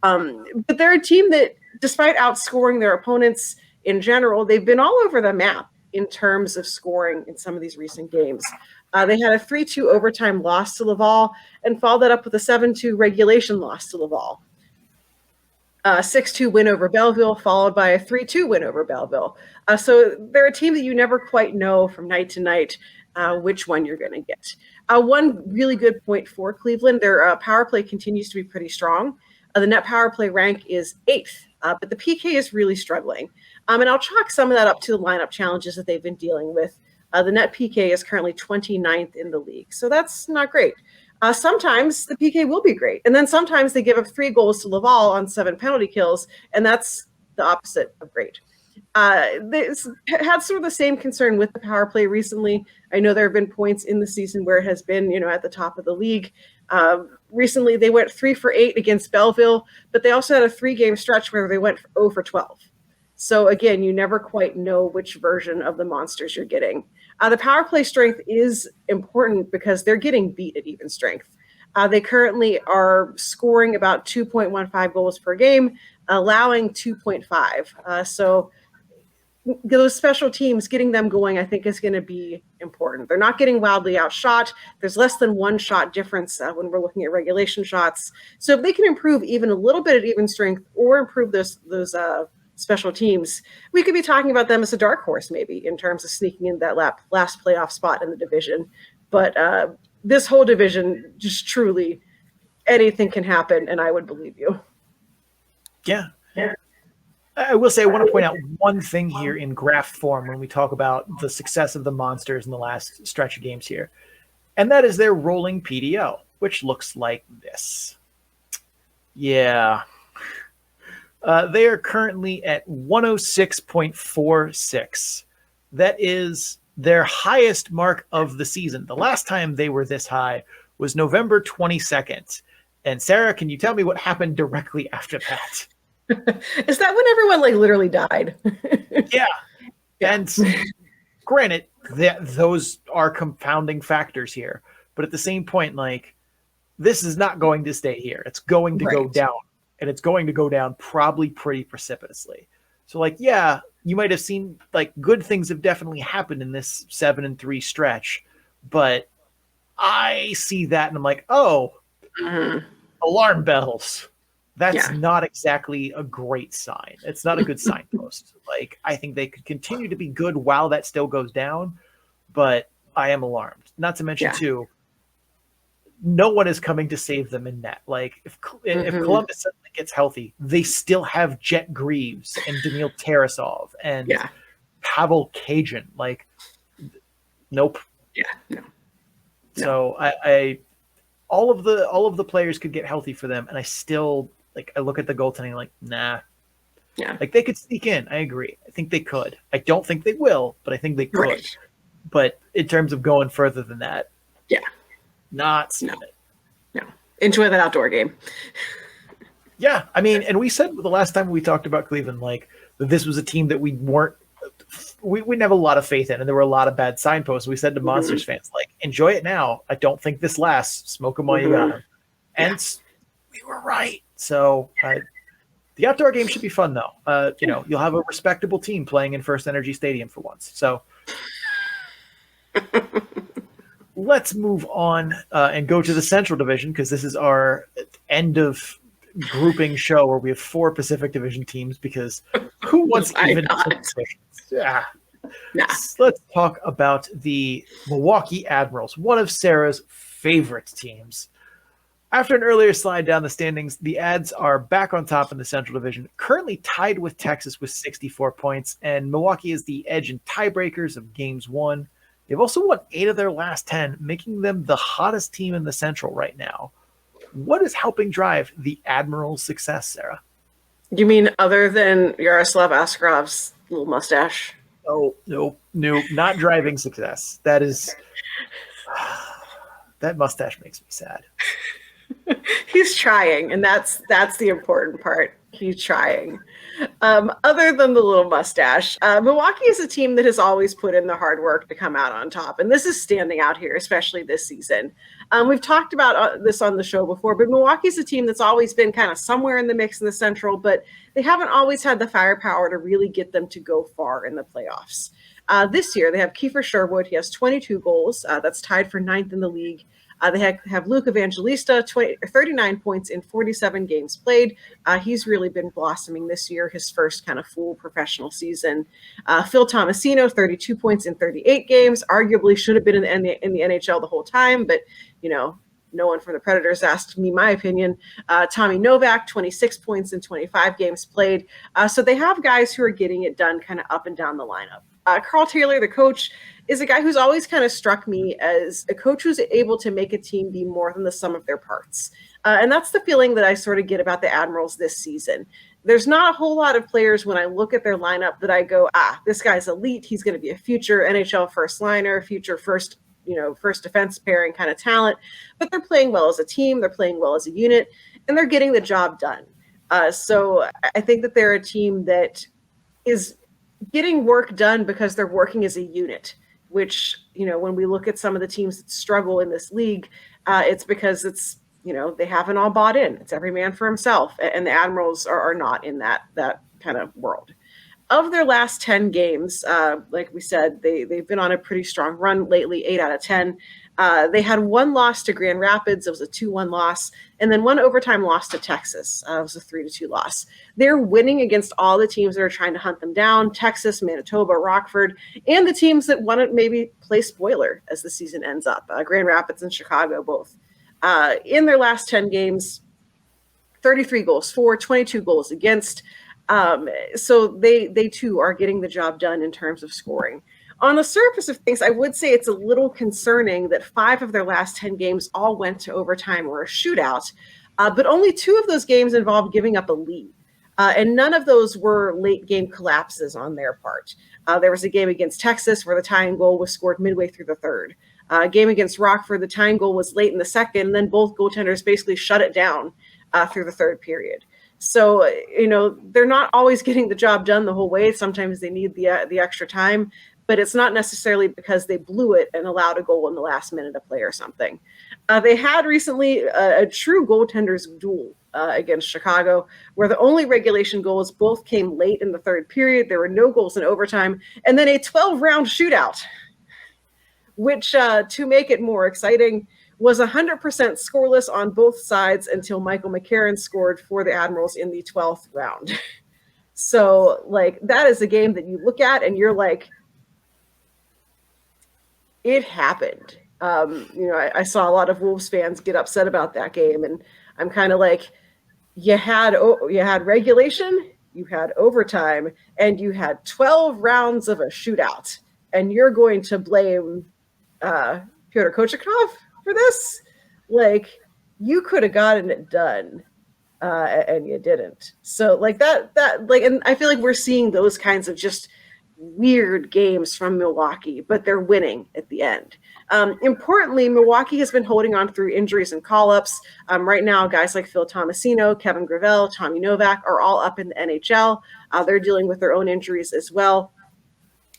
But they're a team that, despite outscoring their opponents in general, they've been all over the map in terms of scoring in some of these recent games. They had a 3-2 overtime loss to Laval and followed that up with a 7-2 regulation loss to Laval. 6-2 win over Belleville, followed by a 3-2 win over Belleville. So they're a team that you never quite know from night to night which one you're going to get. One really good point for Cleveland, their power play continues to be pretty strong. The net power play rank is 8th, but the PK is really struggling. And I'll chalk some of that up to the lineup challenges that they've been dealing with. The net PK is currently 29th in the league, so that's not great. Sometimes the PK will be great, and then sometimes they give up 3 goals to Laval on 7 penalty kills, and that's the opposite of great. They had sort of the same concern with the power play recently. I know there have been points in the season where it has been, at the top of the league. Recently, they went 3 for 8 against Belleville, but they also had a 3-game stretch where they went 0 for 12. So again, you never quite know which version of the Monsters you're getting. The power play strength is important because they're getting beat at even strength. They currently are scoring about 2.15 goals per game, allowing 2.5. So those special teams, getting them going, I think is going to be important. They're not getting wildly outshot. There's less than 1 shot difference when we're looking at regulation shots. So if they can improve even a little bit at even strength or improve those special teams, we could be talking about them as a dark horse maybe in terms of sneaking in that last playoff spot in the division. But this whole division, just truly, anything can happen, and I would believe you. Yeah. I will say I want to point out one thing here in graph form when we talk about the success of the Monsters in the last stretch of games here, and that is their rolling PDO, which looks like this. Yeah. They are currently at 106.46. That is their highest mark of the season. The last time they were this high was November 22nd. And Sarah, can you tell me what happened directly after that? Is that when everyone literally died? Yeah. And granted, those are compounding factors here. But at the same point, this is not going to stay here. It's going to go down. And it's going to go down probably pretty precipitously. So, yeah, you might have seen, good things have definitely happened in this 7-3 stretch. But I see that and I'm like, alarm bells. That's not exactly a great sign. It's not a good signpost. I think they could continue to be good while that still goes down. But I am alarmed. Not to mention, too, no one is coming to save them in net. If Columbus suddenly gets healthy, they still have Jet Greaves and Daniil Tarasov and Pavel Cajun. Nope. Yeah. No. So I all of the players could get healthy for them, and I still I look at the goaltending nah. Yeah. They could sneak in. I agree. I think they could. I don't think they will, but I think they could. Right. But in terms of going further than that, not seeing it. No. Enjoy that outdoor game. Yeah, I mean, and we said the last time we talked about Cleveland, that this was a team that we didn't have a lot of faith in, and there were a lot of bad signposts. We said to Monsters fans, enjoy it now. I don't think this lasts. Smoke them while you got them. And we were right. So the outdoor game should be fun, though. You'll have a respectable team playing in First Energy Stadium for once. So let's move on and go to the Central Division, because this is our end of grouping show where we have 4 Pacific Division teams because who wants even yeah. Nah. Let's talk about the Milwaukee Admirals, one of Sarah's favorite teams. After an earlier slide down the standings, the Ads are back on top in the Central Division, currently tied with Texas with 64 points, and Milwaukee is the edge in tiebreakers of games won. They've also won 8 of their last 10, making them the hottest team in the Central right now. What is helping drive the Admirals' success, Sarah? You mean other than Yaroslav Askarov's little mustache? Oh, no, not driving success. That is that mustache makes me sad. He's trying, and that's the important part. He's trying. Other than the little mustache, Milwaukee is a team that has always put in the hard work to come out on top, and this is standing out here, especially this season. We've talked about this on the show before, but Milwaukee's a team that's always been kind of somewhere in the mix in the Central, but they haven't always had the firepower to really get them to go far in the playoffs. This year, they have Kiefer Sherwood. He has 22 goals. That's tied for 9th in the league. They have Luke Evangelista, 39 points in 47 games played. He's really been blossoming this year, his first kind of full professional season. Phil Tomasino, 32 points in 38 games, arguably should have been in the NHL the whole time, but, no one from the Predators asked me my opinion. Tommy Novak, 26 points in 25 games played. So they have guys who are getting it done kind of up and down the lineup. Carl Taylor, the coach, is a guy who's always kind of struck me as a coach who's able to make a team be more than the sum of their parts. And that's the feeling that I sort of get about the Admirals this season. There's not a whole lot of players when I look at their lineup that I go, this guy's elite. He's going to be a future NHL first liner, future first defense pairing kind of talent. But they're playing well as a team. They're playing well as a unit, and they're getting the job done. So I think that they're a team that is getting work done because they're working as a unit, which, when we look at some of the teams that struggle in this league, it's because it's, they haven't all bought in. It's every man for himself. And the Admirals are not in that kind of world. Of their last 10 games, like we said, they've been on a pretty strong run lately, 8 out of 10. They had 1 loss to Grand Rapids. It was a 2-1 loss. And then 1 overtime loss to Texas. It was a 3-2 loss. They're winning against all the teams that are trying to hunt them down, Texas, Manitoba, Rockford, and the teams that want to maybe play spoiler as the season ends up, Grand Rapids and Chicago both. In their last 10 games, 33 goals for, 22 goals against. So they too are getting the job done in terms of scoring. On the surface of things, I would say it's a little concerning that 5 of their last 10 games all went to overtime or a shootout, but only 2 of those games involved giving up a lead. And none of those were late game collapses on their part. There was a game against Texas where the tying goal was scored midway through the third. A game against Rockford, the tying goal was late in the second, and then both goaltenders basically shut it down through the third period. So, they're not always getting the job done the whole way. Sometimes they need the extra time, but it's not necessarily because they blew it and allowed a goal in the last minute of play or something. They had recently a true goaltenders duel against Chicago, where the only regulation goals both came late in the third period. There were no goals in overtime, and then a 12-round shootout, which, to make it more exciting, was 100% scoreless on both sides until Michael McCarron scored for the Admirals in the 12th round. So, that is a game that you look at and you're like, it happened. I saw a lot of Wolves fans get upset about that game, and I'm kind of like, you had regulation, you had overtime, and you had 12 rounds of a shootout, and you're going to blame Pyotr Kochetkov for this? You could have gotten it done, and you didn't. So and I feel like we're seeing those kinds of just weird games from Milwaukee, but they're winning at the end. Importantly, Milwaukee has been holding on through injuries and call-ups. Right now, guys like Phil Tomasino, Kevin Gravel, Tommy Novak are all up in the NHL. They're dealing with their own injuries as well,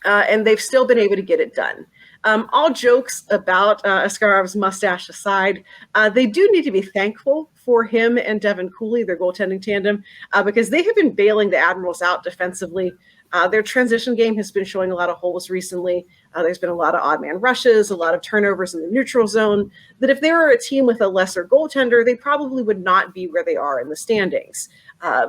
and they've still been able to get it done. All jokes about Askarov's mustache aside, they do need to be thankful for him and Devin Cooley, their goaltending tandem, because they have been bailing the Admirals out defensively. Their transition game has been showing a lot of holes recently. There's been a lot of odd man rushes, a lot of turnovers in the neutral zone, that if they were a team with a lesser goaltender, they probably would not be where they are in the standings.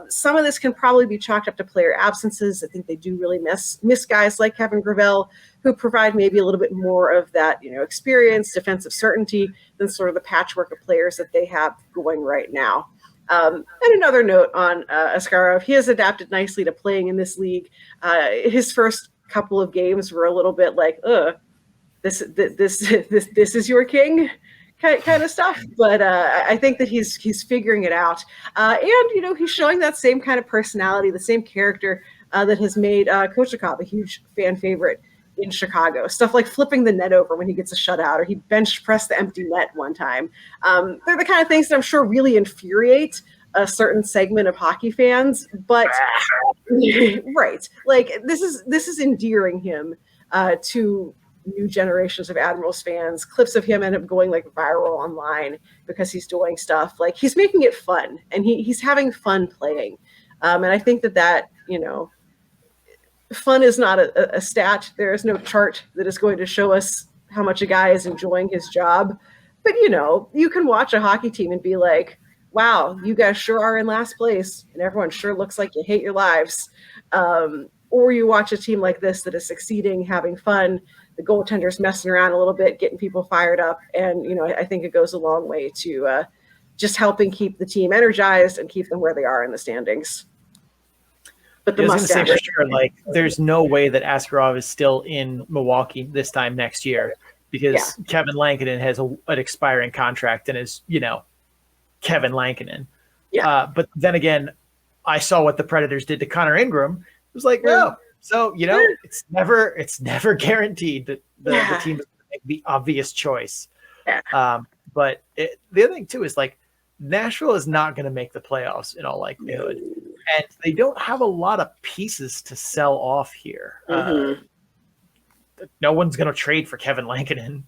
Some of this can probably be chalked up to player absences. I think they do really miss guys like Kevin Gravel, who provide maybe a little bit more of that, experience, defensive certainty than sort of the patchwork of players that they have going right now. And another note on Askarov, he has adapted nicely to playing in this league. His first couple of games were a little bit like, this is your king kind of stuff. But I think that he's figuring it out. And, he's showing that same kind of personality, the same character that has made Kochekov a huge fan favorite in Chicago. Stuff like flipping the net over when he gets a shutout, or he bench pressed the empty net one time. They're the kind of things that I'm sure really infuriate a certain segment of hockey fans, but right. Like this is endearing him to new generations of Admirals fans. Clips of him end up going like viral online because he's doing stuff like he's making it fun, and he's having fun playing. And I think that fun is not a stat. There is no chart that is going to show us how much a guy is enjoying his job. But, you can watch a hockey team and be like, wow, you guys sure are in last place, and everyone sure looks like you hate your lives. Or you watch a team like this that is succeeding, having fun, the goaltender's messing around a little bit, getting people fired up. And, I think it goes a long way to just helping keep the team energized and keep them where they are in the standings. But the Mustache, for sure, like there's no way that Askarov is still in Milwaukee this time next year because Kevin Lankinen has an expiring contract and is, Kevin Lankinen. Yeah. But then again, I saw what the Predators did to Connor Ingram. It was like, no. So, it's never guaranteed that the team is going to make the obvious choice. Yeah. But the other thing too is like Nashville is not going to make the playoffs in all likelihood. And they don't have a lot of pieces to sell off here. Mm-hmm. No one's going to trade for Kevin Lankinen,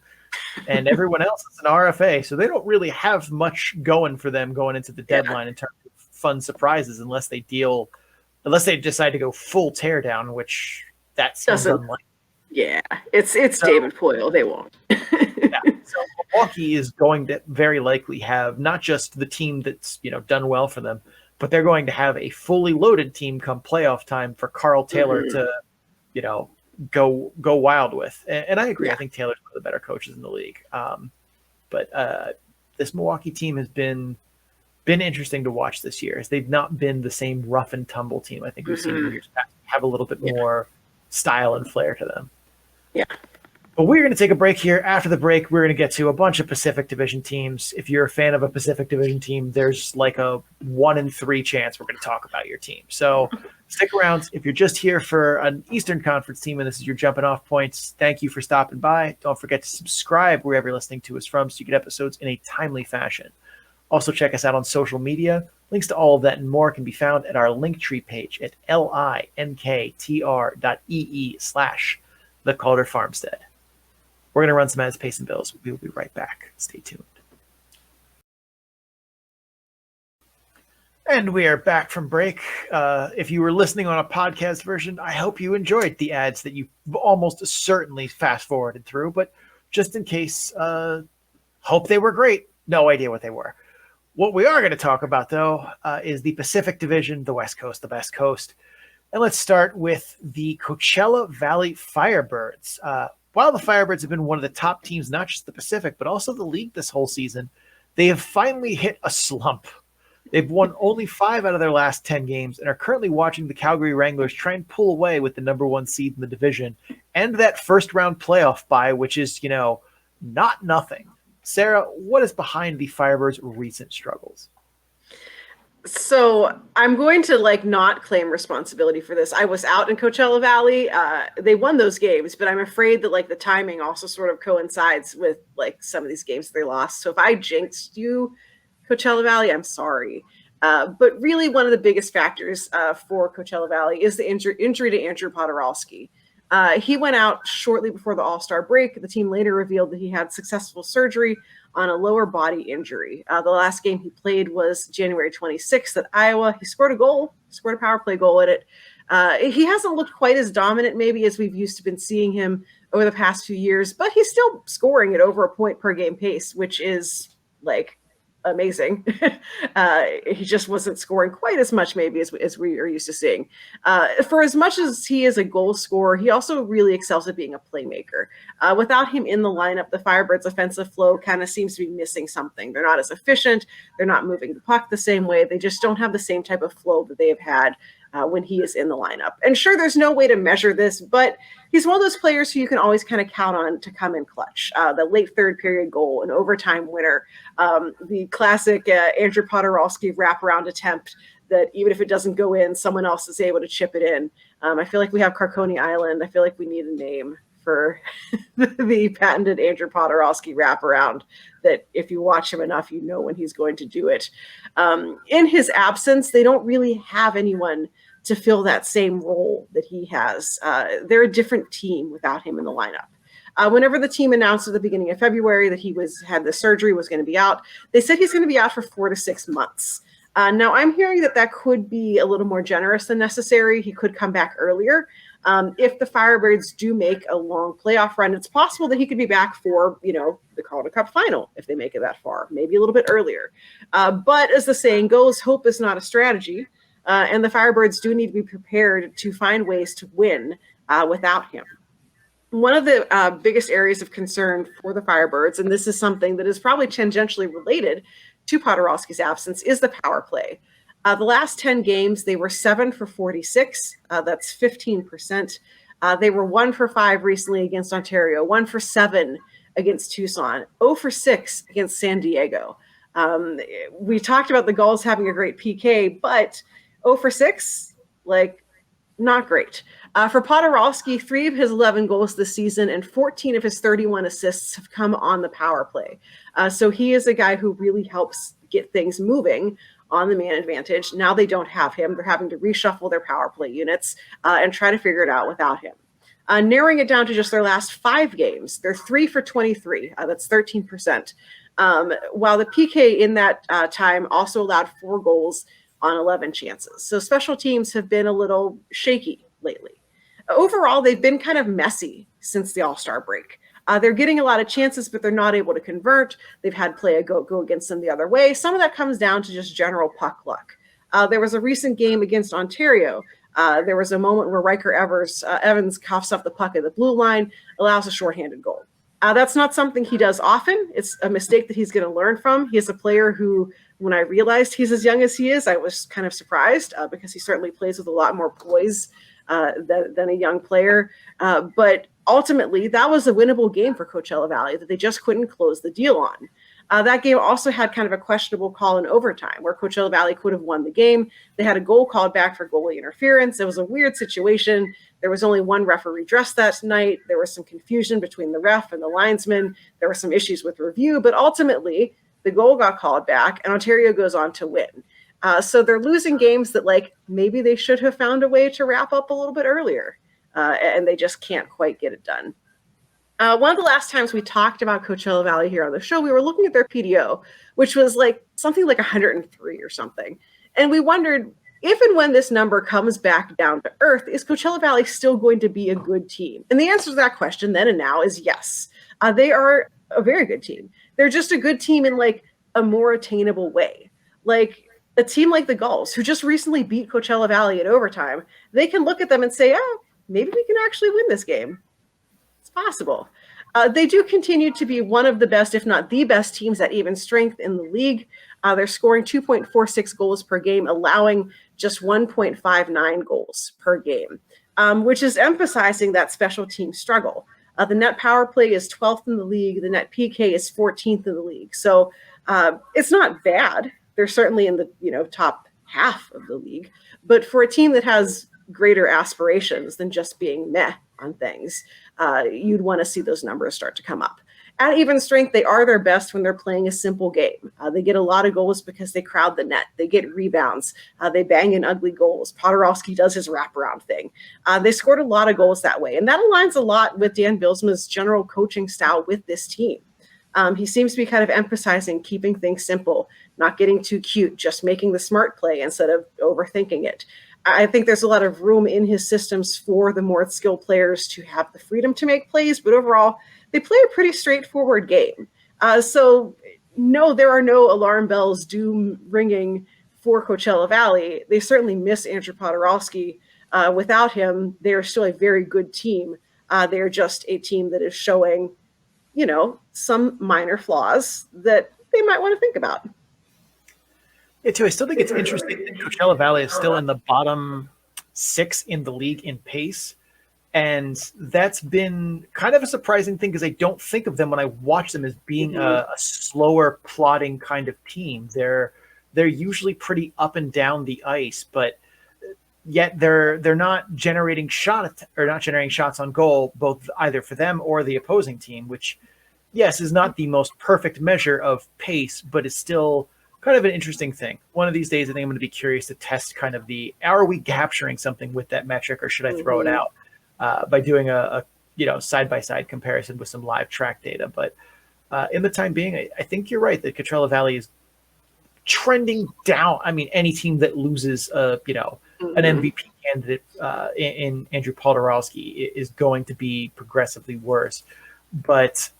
and everyone else is an RFA. So they don't really have much going for them going into the deadline in terms of fun surprises, unless they decide to go full teardown, which that seems unlikely. Yeah, it's David Poyle. They won't. So Milwaukee is going to very likely have not just the team that's done well for them, but they're going to have a fully loaded team come playoff time for Carl Taylor to, go wild with. And I agree. I think Taylor's one of the better coaches in the league. But this Milwaukee team has been interesting to watch this year, as they've not been the same rough and tumble team I think we've seen in years past. Have a little bit more style and flair to them. Yeah. But we're going to take a break here. After the break, we're going to get to a bunch of Pacific Division teams. If you're a fan of a Pacific Division team, there's like a 1 in 3 chance we're going to talk about your team. So stick around. If you're just here for an Eastern Conference team and this is your jumping off points, thank you for stopping by. Don't forget to subscribe wherever you're listening to us from so you get episodes in a timely fashion. Also check us out on social media. Links to all of that and more can be found at our Linktree page at linktr.ee/the Calder Farmstead. We're going to run some ads, pay some bills. We will be right back. Stay tuned. And we are back from break. If you were listening on a podcast version, I hope you enjoyed the ads that you almost certainly fast-forwarded through. But just in case, hope they were great. No idea what they were. What we are going to talk about, though, is the Pacific Division, the West Coast, the Best Coast. And let's start with the Coachella Valley Firebirds. While the Firebirds have been one of the top teams, not just the Pacific, but also the league this whole season, they have finally hit a slump. They've won only 5 out of their last 10 games and are currently watching the Calgary Wranglers try and pull away with the number 1 seed in the division and that first-round playoff bye, which is, not nothing. Sarah, what is behind the Firebirds' recent struggles? So I'm going to not claim responsibility for this. I was out in Coachella Valley. They won those games, but I'm afraid that the timing also sort of coincides with some of these games they lost. So if I jinxed you, Coachella Valley, I'm sorry. But really one of the biggest factors for Coachella Valley is the injury to Andrew Podorowski. He went out shortly before the All-Star break. The team later revealed that he had successful surgery on a lower body injury. The last game he played was January 26th at Iowa. He scored a power play goal in it. He hasn't looked quite as dominant maybe as we've used to been seeing him over the past few years, but he's still scoring at over a point per game pace, which is like amazing. He just wasn't scoring quite as much maybe as we are used to seeing. For as much as he is a goal scorer, he also really excels at being a playmaker. Without him in the lineup, the Firebirds' offensive flow kind of seems to be missing something. They're not as efficient. They're not moving the puck the same way. They just don't have the same type of flow that they have had when he is in the lineup. And sure, there's no way to measure this, but he's one of those players who you can always kind of count on to come in clutch. The late third period goal, an overtime winner, the classic Andrew Podorowski wraparound attempt that even if it doesn't go in, someone else is able to chip it in. I feel like we have Carconi Island. I feel like we need a name for the patented Andrew Podorowski wraparound that if you watch him enough, you know when he's going to do it. In his absence, they don't really have anyone to fill that same role that he has. They're a different team without him in the lineup. Whenever the team announced at the beginning of February that he had the surgery, was going to be out, they said he's going to be out for 4 to 6 months. Now, I'm hearing that could be a little more generous than necessary. He could come back earlier. If the Firebirds do make a long playoff run, it's possible that he could be back for, the Calder Cup final if they make it that far, maybe a little bit earlier. But as the saying goes, hope is not a strategy. And the Firebirds do need to be prepared to find ways to win without him. One of the biggest areas of concern for the Firebirds, and this is something that is probably tangentially related to Podorowski's absence, is the power play. The last 10 games, they were 7 for 46. That's 15%. They were 1 for 5 recently against Ontario, 1 for 7 against Tucson, 0 for 6 against San Diego. We talked about the Gulls having a great PK, but 0 for 6, not great. For Podorowski, 3 of his 11 goals this season and 14 of his 31 assists have come on the power play. So he is a guy who really helps get things moving on the man advantage. Now they don't have him. They're having to reshuffle their power play units and try to figure it out without him. Narrowing it down to just their last 5 games, they're 3 for 23. That's 13%. While the PK in that time also allowed 4 goals on 11 chances. So special teams have been a little shaky lately. Overall, they've been kind of messy since the All-Star break. They're getting a lot of chances, but they're not able to convert. They've had play go against them the other way. Some of that comes down to just general puck luck. There was a recent game against Ontario. There was a moment where Riker Evans coughs up the puck at the blue line, allows a shorthanded goal. That's not something he does often. It's a mistake that he's going to learn from. He is a player who, when I realized he's as young as he is, I was kind of surprised because he certainly plays with a lot more poise than a young player. But ultimately, that was a winnable game for Coachella Valley that they just couldn't close the deal on. That game also had kind of a questionable call in overtime where Coachella Valley could have won the game. They had a goal called back for goalie interference. It was a weird situation. There was only one referee dressed that night. There was some confusion between the ref and the linesman. There were some issues with review, but ultimately the goal got called back and Ontario goes on to win. So they're losing games that maybe they should have found a way to wrap up a little bit earlier, and they just can't quite get it done. One of the last times we talked about Coachella Valley here on the show, we were looking at their PDO, which was something like 103 or something. And we wondered if and when this number comes back down to earth, is Coachella Valley still going to be a good team? And the answer to that question then and now is yes. They are a very good team. They're just a good team in a more attainable way. A team like the Gulls, who just recently beat Coachella Valley in overtime, they can look at them and say, maybe we can actually win this game. It's possible. They do continue to be one of the best, if not the best teams at even strength in the league. They're scoring 2.46 goals per game, allowing just 1.59 goals per game, which is emphasizing that special team struggle. The net power play is 12th in the league. The net PK is 14th in the league. So it's not bad. They're certainly in the top half of the league. But for a team that has greater aspirations than just being meh on things, you'd want to see those numbers start to come up. At even strength, they are their best when they're playing a simple game. They get a lot of goals because they crowd the net. They get rebounds. They bang in ugly goals. Podorowski does his wraparound thing. They scored a lot of goals that way. And that aligns a lot with Dan Bylsma's general coaching style with this team. He seems to be kind of emphasizing keeping things simple, not getting too cute, just making the smart play instead of overthinking it. I think there's a lot of room in his systems for the more skilled players to have the freedom to make plays, but overall, they play a pretty straightforward game. So no, there are no alarm bells doom ringing for Coachella Valley. They certainly miss Andrew Podorowski. Without him, they are still a very good team. They are just a team that is showing, some minor flaws that they might want to think about. Yeah, too. I still think it's interesting that Coachella Valley is still in the bottom 6 in the league in pace. And that's been kind of a surprising thing because I don't think of them when I watch them as being a slower plodding kind of team. They're usually pretty up and down the ice, but yet they're not generating shots on goal, both either for them or the opposing team, which, yes, is not the most perfect measure of pace, but is still kind of an interesting thing. One of these days, I think I'm going to be curious to test kind of are we capturing something with that metric, or should I throw it out by doing a side-by-side comparison with some live track data. But in the time being, I think you're right that Coachella Valley is trending down. I mean, any team that loses, an MVP candidate in Andrew Podorowski is going to be progressively worse. But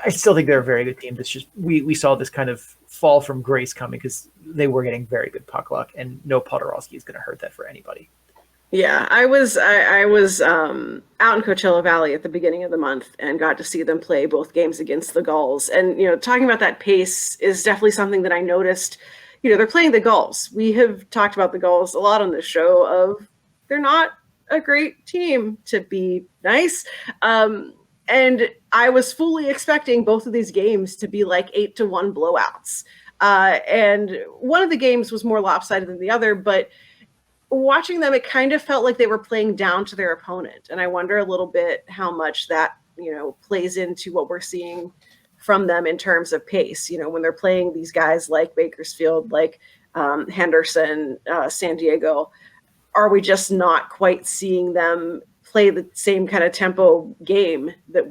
I still think they're a very good team. It's just we saw this kind of fall from grace coming because they were getting very good puck luck, and no Podorowski is going to hurt that for anybody. Yeah, I was out in Coachella Valley at the beginning of the month and got to see them play both games against the Gulls. And talking about that pace is definitely something that I noticed. They're playing the Gulls. We have talked about the Gulls a lot on this show. Of they're not a great team, to be nice. And I was fully expecting both of these games to be like 8-1 blowouts. And one of the games was more lopsided than the other, but watching them, it kind of felt like they were playing down to their opponent. And I wonder a little bit how much that, plays into what we're seeing from them in terms of pace. When they're playing these guys like Bakersfield, like Henderson, San Diego, are we just not quite seeing them play the same kind of tempo game that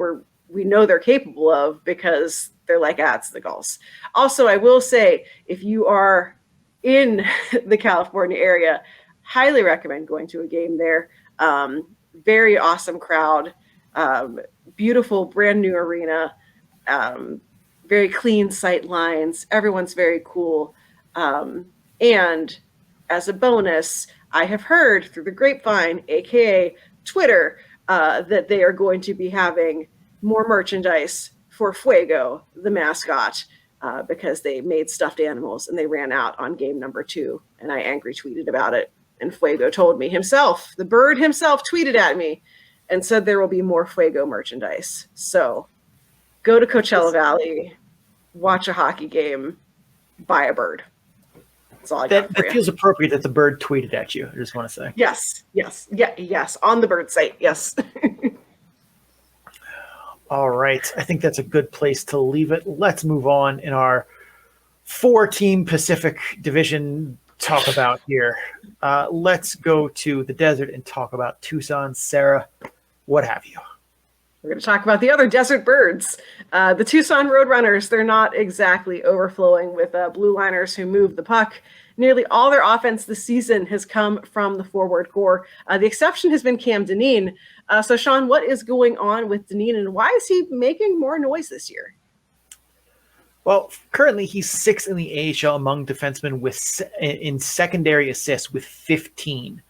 we know they're capable of, because they're like, it's the Gulls. Also, I will say, if you are in the California area, highly recommend going to a game there. Very awesome crowd, beautiful brand new arena, very clean sight lines. Everyone's very cool. And as a bonus, I have heard through the grapevine, aka Twitter, that they are going to be having more merchandise for Fuego, the mascot, because they made stuffed animals and they ran out on game number 2. And I angry tweeted about it. And Fuego told me himself, the bird himself tweeted at me and said there will be more Fuego merchandise. So go to Coachella Valley, watch a hockey game, buy a bird. That's all I got for you. That feels appropriate that the bird tweeted at you. I just want to say. Yes. On the bird site. Yes. All right. I think that's a good place to leave it. Let's move on in our 4-team Pacific Division talk about here. Let's go to the desert and talk about Tucson. Sarah, what have you? We're going to talk about the other desert birds. The Tucson Roadrunners, they're not exactly overflowing with blue liners who move the puck. Nearly all their offense this season has come from the forward core. The exception has been Cam Dineen. So, Sean, what is going on with Dineen, and why is he making more noise this year? Well, currently he's 6th in the AHL among defensemen in secondary assists with 15.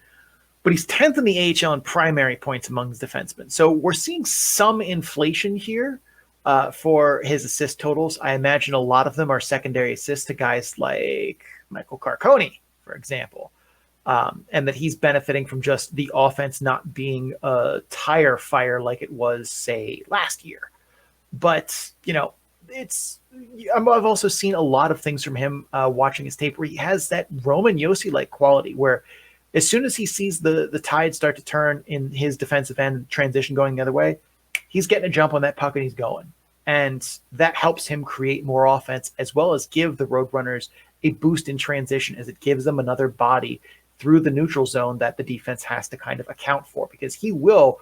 But he's 10th in the AHL in primary points among his defensemen. So we're seeing some inflation here for his assist totals. I imagine a lot of them are secondary assists to guys like Michael Carconi, for example. And that he's benefiting from just the offense not being a tire fire like it was, say, last year. But, I've also seen a lot of things from him watching his tape where he has that Roman Josi-like quality where as soon as he sees the tide start to turn in his defensive end transition going the other way, he's getting a jump on that puck and he's going. And that helps him create more offense as well as give the Roadrunners a boost in transition as it gives them another body through the neutral zone that the defense has to kind of account for, because he will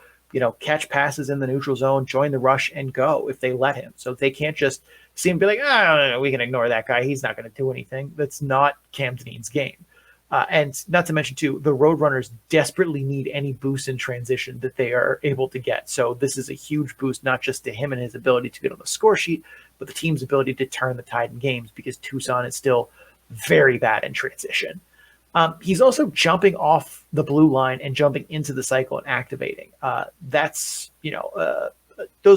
catch passes in the neutral zone, join the rush, and go if they let him. So they can't just see him be like, no, we can ignore that guy. He's not going to do anything. That's not Cam Dineen's game. And not to mention, too, the Roadrunners desperately need any boost in transition that they are able to get. So this is a huge boost, not just to him and his ability to get on the score sheet, but the team's ability to turn the tide in games, because Tucson is still very bad in transition. He's also jumping off the blue line and jumping into the cycle and activating. Those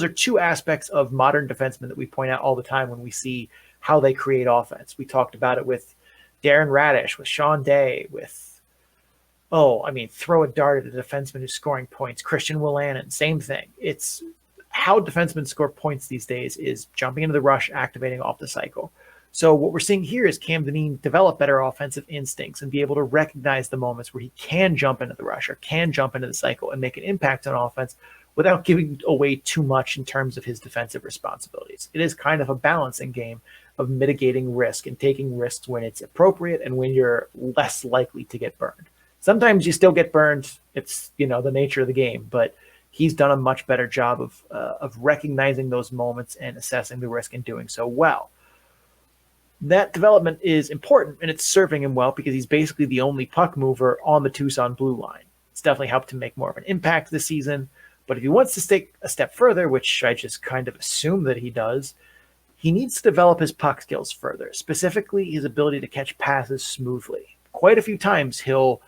are two aspects of modern defensemen that we point out all the time when we see how they create offense. We talked about it with Darren Radish, with Sean Day, throw a dart at a defenseman who's scoring points. Christian Willanen, same thing. It's how defensemen score points these days is jumping into the rush, activating off the cycle. So what we're seeing here is Cam Dineen develop better offensive instincts and be able to recognize the moments where he can jump into the rush or can jump into the cycle and make an impact on offense without giving away too much in terms of his defensive responsibilities. It is kind of a balancing game of mitigating risk and taking risks when it's appropriate and when you're less likely to get burned. Sometimes you still get burned. It's, the nature of the game, but he's done a much better job of recognizing those moments and assessing the risk and doing so well. That development is important, and it's serving him well because he's basically the only puck mover on the Tucson blue line. It's definitely helped him make more of an impact this season, but if he wants to take a step further, which I just kind of assume that he does, he needs to develop his puck skills further, specifically his ability to catch passes smoothly. Quite a few times he'll,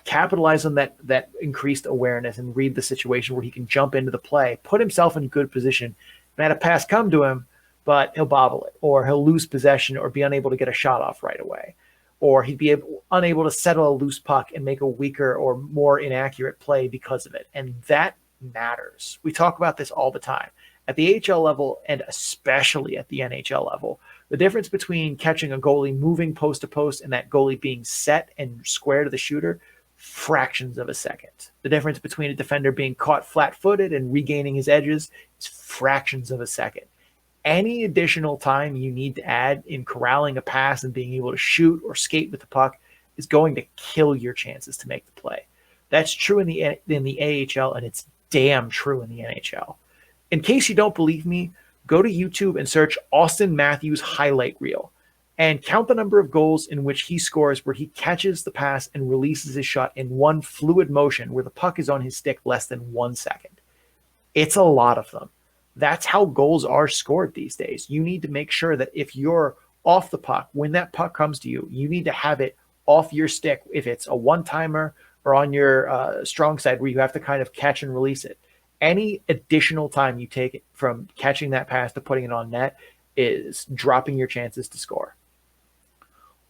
capitalize on that increased awareness and read the situation where he can jump into the play, put himself in good position, and have a pass come to him, but he'll bobble it, or he'll lose possession or be unable to get a shot off right away, or he'd be unable to settle a loose puck and make a weaker or more inaccurate play because of it. And that matters. We talk about this all the time. At the AHL level, and especially at the NHL level, the difference between catching a goalie moving post to post and that goalie being set and square to the shooter, fractions of a second. The difference between a defender being caught flat-footed and regaining his edges is fractions of a second. Any additional time you need to add in corralling a pass and being able to shoot or skate with the puck is going to kill your chances to make the play. That's true in the AHL, and it's damn true in the NHL. In case you don't believe me, go to YouTube and search Austin Matthews highlight reel and count the number of goals in which he scores where he catches the pass and releases his shot in one fluid motion where the puck is on his stick less than 1 second. It's a lot of them. That's how goals are scored these days. You need to make sure that if you're off the puck, when that puck comes to you, you need to have it off your stick. If it's a one-timer or on your strong side where you have to kind of catch and release it. Any additional time you take it from catching that pass to putting it on net is dropping your chances to score.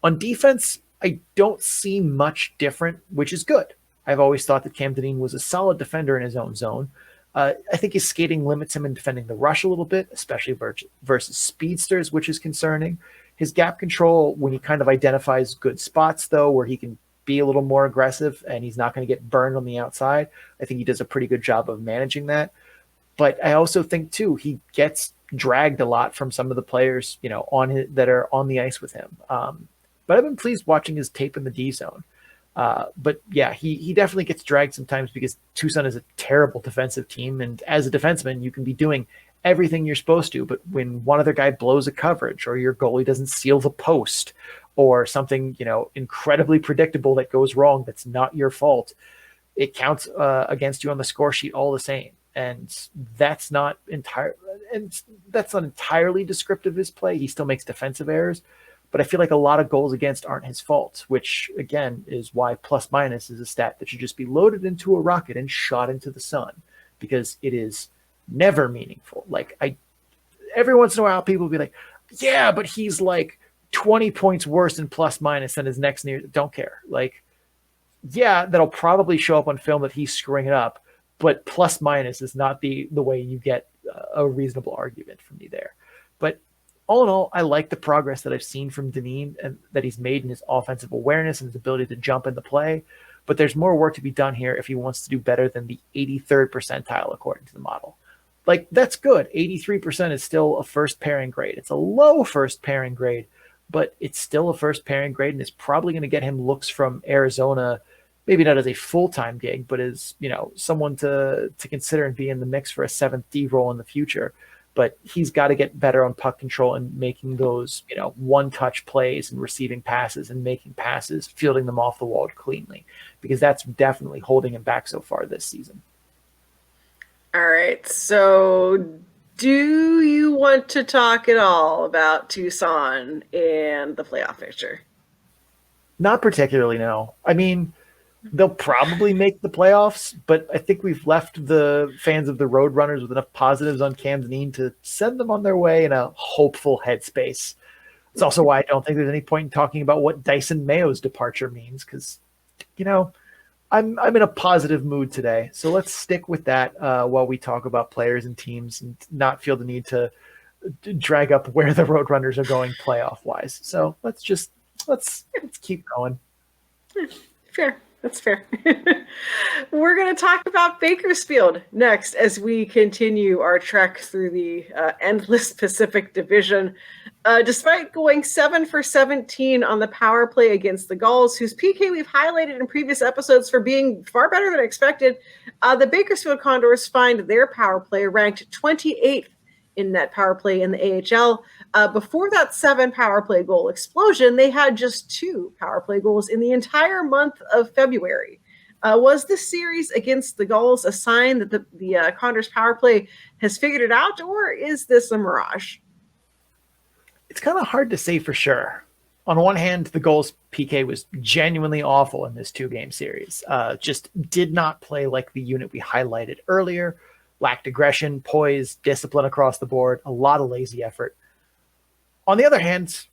On defense, I don't see much different, which is good. I've always thought that Cam Dineen was a solid defender in his own zone. I think his skating limits him in defending the rush a little bit, especially versus speedsters, which is concerning. His gap control, when he kind of identifies good spots, though, where he can be a little more aggressive and he's not going to get burned on the outside, I think he does a pretty good job of managing that. But I also think, too, he gets dragged a lot from some of the players, that are on the ice with him. But I've been pleased watching his tape in the D zone. But yeah, he definitely gets dragged sometimes because Tucson is a terrible defensive team. And as a defenseman, you can be doing everything you're supposed to. But when one other guy blows a coverage or your goalie doesn't seal the post or something, incredibly predictable that goes wrong, that's not your fault, it counts against you on the score sheet all the same. And that's not entirely descriptive of his play. He still makes defensive errors. But I feel like a lot of goals against aren't his fault, which, again, is why plus minus is a stat that should just be loaded into a rocket and shot into the sun, because it is never meaningful. Every once in a while, people will be like, yeah, but he's like 20 points worse in plus minus than his next near. Don't care. Yeah, that'll probably show up on film that he's screwing it up, but plus minus is not the way you get a reasonable argument from me there. But all in all, I like the progress that I've seen from Dineen and that he's made in his offensive awareness and his ability to jump in the play. But there's more work to be done here if he wants to do better than the 83rd percentile according to the model. That's good. 83% is still a first pairing grade. It's a low first pairing grade, but it's still a first pairing grade, and it's probably going to get him looks from Arizona maybe not as a full-time gig, but as, someone to consider and be in the mix for a 7th D role in the future. But he's got to get better on puck control and making those, one-touch plays and receiving passes and making passes, fielding them off the wall cleanly, because that's definitely holding him back so far this season. All right. So do you want to talk at all about Tucson and the playoff picture? Not particularly, no. I mean, they'll probably make the playoffs, but I think we've left the fans of the Roadrunners with enough positives on Cam Dineen to send them on their way in a hopeful headspace. It's also why I don't think there's any point in talking about what Dyson Mayo's departure means, because, I'm in a positive mood today. So let's stick with that while we talk about players and teams and not feel the need to drag up where the Roadrunners are going playoff-wise. So let's keep going. Fair. That's fair. We're going to talk about Bakersfield next as we continue our trek through the endless Pacific Division. Despite going 7 for 17 on the power play against the Gulls, whose PK we've highlighted in previous episodes for being far better than expected, the Bakersfield Condors find their power play ranked 28th in net power play in the AHL. Before that 7 power play goal explosion, they had just 2 power play goals in the entire month of February. Was this series against the Gulls a sign that the Condors power play has figured it out, or is this a mirage? It's kind of hard to say for sure. On one hand, the Gulls PK was genuinely awful in this 2-game series. Just did not play like the unit we highlighted earlier. Lacked aggression, poise, discipline across the board, a lot of lazy effort. On the other hand,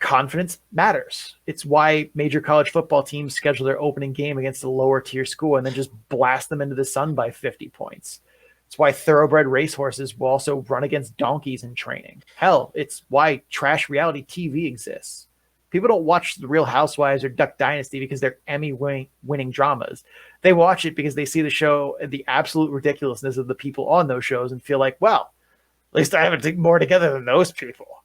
confidence matters. It's why major college football teams schedule their opening game against a lower tier school and then just blast them into the sun by 50 points. It's why thoroughbred racehorses will also run against donkeys in training. Hell, it's why trash reality TV exists. People don't watch The Real Housewives or Duck Dynasty because they're Emmy-winning dramas. They watch it because they see the show and the absolute ridiculousness of the people on those shows and feel like, well, at least I have it more together than those people.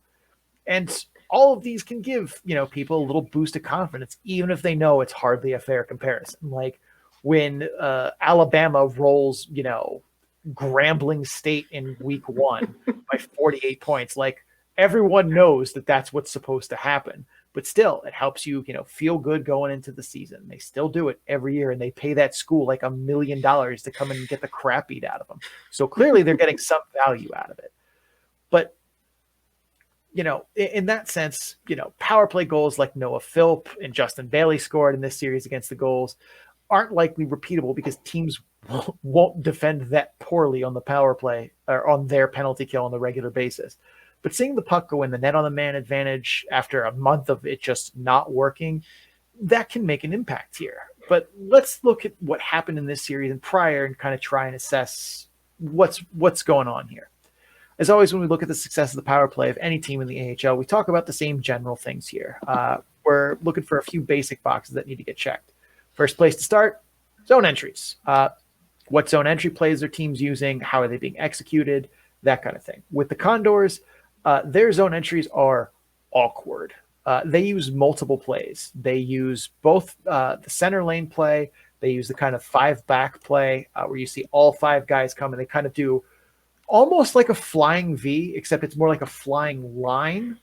And all of these can give, people a little boost of confidence, even if they know it's hardly a fair comparison. Like when Alabama rolls, Grambling State in week 1 by 48 points, like everyone knows that that's what's supposed to happen. But still, it helps you, feel good going into the season. They still do it every year, and they pay that school like $1 million to come in and get the crap beat out of them. So clearly they're getting some value out of it. But, in that sense, power play goals like Noah Philp and Justin Bailey scored in this series against the Gulls aren't likely repeatable because teams won't defend that poorly on the power play or on their penalty kill on the regular basis. But seeing the puck go in the net on the man advantage after a month of it just not working, that can make an impact here. But let's look at what happened in this series and prior and kind of try and assess what's going on here. As always, when we look at the success of the power play of any team in the AHL, we talk about the same general things here. We're looking for a few basic boxes that need to get checked. First place to start, zone entries. What zone entry plays are teams using? How are they being executed? That kind of thing. With the Condors, their zone entries are awkward. They use multiple plays. They use both the center lane play. They use the kind of 5-back play where you see all 5 guys come, and they kind of do almost like a flying V, except it's more like a flying line.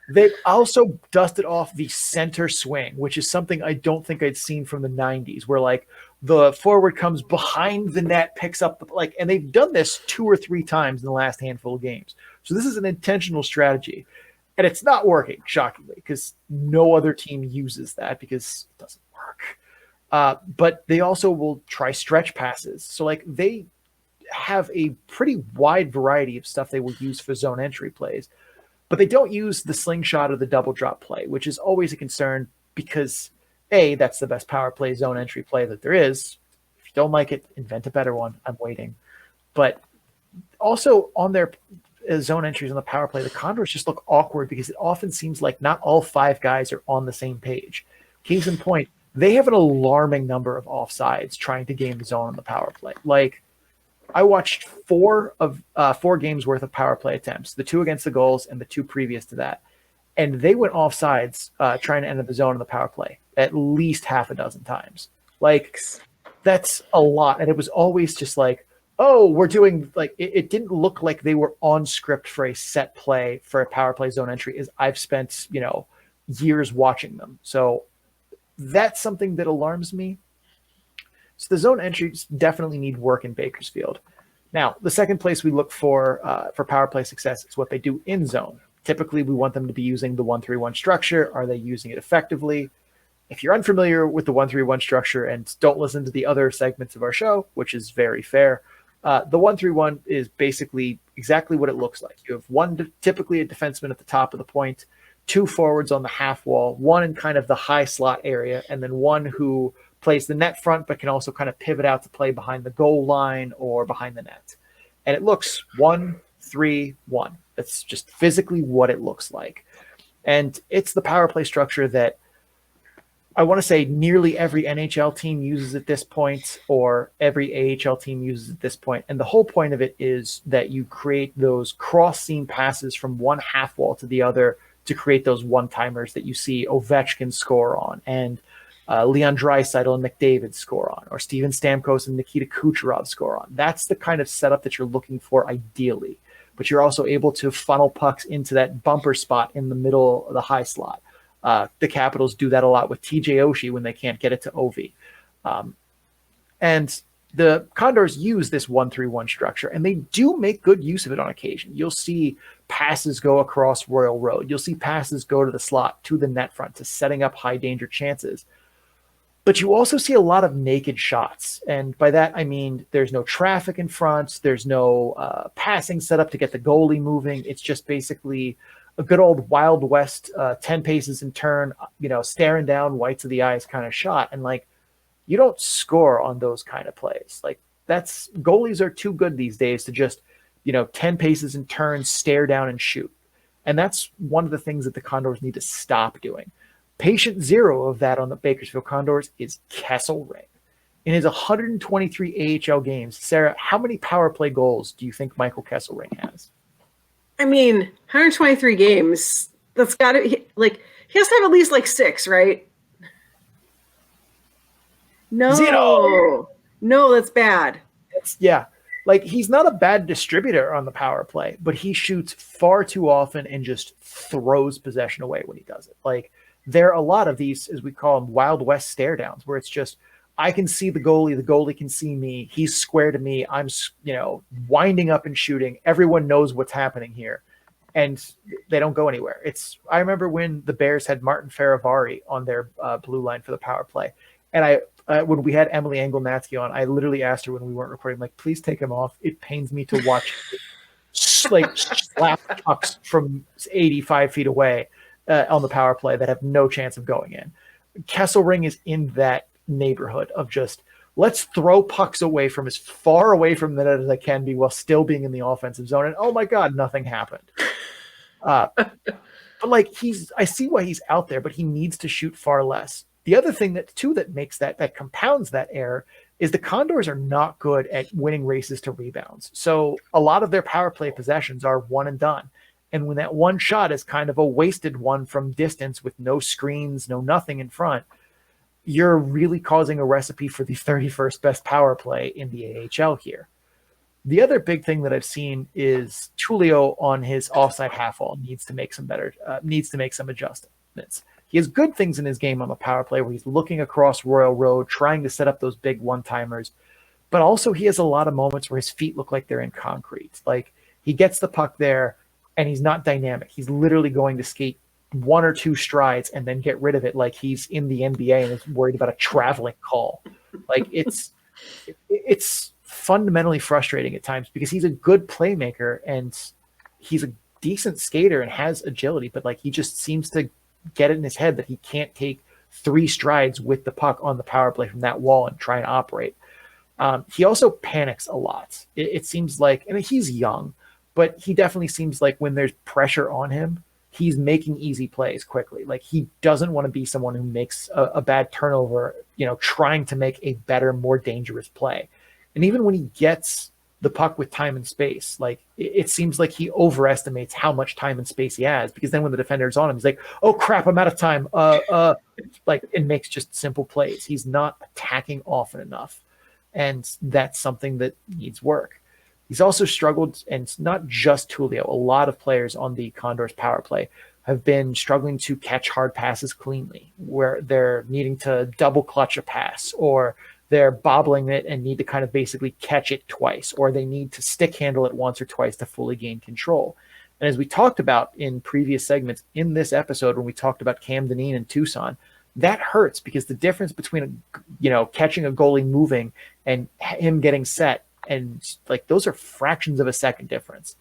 They also dusted off the center swing, which is something I don't think I'd seen from the 90s, where like the forward comes behind the net, picks up and they've done this 2 or 3 times in the last handful of games. So this is an intentional strategy, and it's not working, shockingly, because no other team uses that because it doesn't work. But they also will try stretch passes. So like they have a pretty wide variety of stuff they will use for zone entry plays, but they don't use the slingshot or the double drop play, which is always a concern because A, that's the best power play zone entry play that there is. If you don't like it, invent a better one. I'm waiting. But also on their zone entries on the power play, the Condors just look awkward because it often seems like not all 5 guys are on the same page. Case in point, they have an alarming number of offsides trying to game the zone on the power play. Like, I watched 4 games worth of power play attempts, the 2 against the Gulls and the 2 previous to that. And they went offsides trying to enter the zone on the power play at least half a dozen times. Like, that's a lot. And it was always just like, oh, we're doing like, it didn't look like they were on script for a set play for a power play zone entry, as I've spent, years watching them. So that's something that alarms me. So the zone entries definitely need work in Bakersfield. Now, the second place we look for power play success is what they do in zone. Typically, we want them to be using the 1-3-1 structure. Are they using it effectively? If you're unfamiliar with the 1-3-1 structure and don't listen to the other segments of our show, which is very fair, the 1-3-1 is basically exactly what it looks like. You have typically a defenseman at the top of the point, 2 forwards on the half wall, 1 in kind of the high slot area, and then 1 who plays the net front but can also kind of pivot out to play behind the goal line or behind the net. And it looks 1-3-1. That's just physically what it looks like. And it's the power play structure that I want to say nearly every NHL team uses at this point, or every AHL team uses at this point. And the whole point of it is that you create those cross-seam passes from one half wall to the other to create those one-timers that you see Ovechkin score on, and Leon Draisaitl and McDavid score on, or Steven Stamkos and Nikita Kucherov score on. That's the kind of setup that you're looking for ideally. But you're also able to funnel pucks into that bumper spot in the middle of the high slot. The Capitals do that a lot with TJ Oshie when they can't get it to Ovi. And the Condors use this 1-3-1 structure, and they do make good use of it on occasion. You'll see passes go across Royal Road. You'll see passes go to the slot, to the net front, to setting up high danger chances. But you also see a lot of naked shots. And by that, I mean there's no traffic in front. There's no passing set up to get the goalie moving. It's just basically a good old Wild West 10 paces in turn, staring down, white to the eyes kind of shot. And like, you don't score on those kind of plays. Like, goalies are too good these days to just, 10 paces in turn, stare down and shoot. And that's one of the things that the Condors need to stop doing. Patient zero of that on the Bakersfield Condors is Kesselring. In his 123 AHL games, Sarah, how many power play goals do you think Michael Kesselring has? I mean, 123 games. That's got to he has to have at least 6, right? No, 0. No, that's bad. He's not a bad distributor on the power play, but he shoots far too often and just throws possession away when he does it. Like, there are a lot of these, as we call them, Wild West stare downs, where it's just, I can see the goalie can see me, he's square to me, I'm, winding up and shooting, everyone knows what's happening here, and they don't go anywhere. I remember when the Bears had Martin Faravari on their blue line for the power play, and when we had Emily Angelnatsky on, I literally asked her when we weren't recording, like, please take him off. It pains me to watch slap pucks from 85 feet away on the power play that have no chance of going in. Kesselring is in that neighborhood of just, let's throw pucks away from as far away from the net as I can be while still being in the offensive zone. And oh my God, nothing happened. But I see why he's out there, but he needs to shoot far less. The other thing that makes that compounds that error is the Condors are not good at winning races to rebounds. So a lot of their power play possessions are one and done. And when that one shot is kind of a wasted one from distance with no screens, no nothing in front, you're really causing a recipe for the 31st best power play in the AHL here. The other big thing that I've seen is Tullio on his offside half wall needs to make some adjustments. He has good things in his game on the power play where he's looking across Royal Road, trying to set up those big one-timers. But also he has a lot of moments where his feet look like they're in concrete. Like, he gets the puck there and he's not dynamic. He's literally going to skate 1 or 2 strides and then get rid of it like he's in the NBA and is worried about a traveling call. Like, it's fundamentally frustrating at times because he's a good playmaker and he's a decent skater and has agility, but he just seems to get it in his head that he can't take 3 strides with the puck on the power play from that wall and try and operate. He also panics a lot. It seems like, I mean, he's young, but he definitely seems like when there's pressure on him, he's making easy plays quickly. Like, he doesn't want to be someone who makes a bad turnover, trying to make a better, more dangerous play. And even when he gets, the puck with time and space. Like it seems like he overestimates how much time and space he has, because then when the defender's on him, he's like, oh crap, I'm out of time. Like it makes just simple plays. He's not attacking often enough. And that's something that needs work. He's also struggled, and it's not just Tulio. A lot of players on the Condors power play have been struggling to catch hard passes cleanly, where they're needing to double clutch a pass, or they're bobbling it and need to kind of basically catch it twice, or they need to stick handle it once or twice to fully gain control. And as we talked about in previous segments in this episode, when we talked about Cam Dineen and Tucson, that hurts, because the difference between, catching a goalie moving and him getting set, and like those are fractions of a second difference.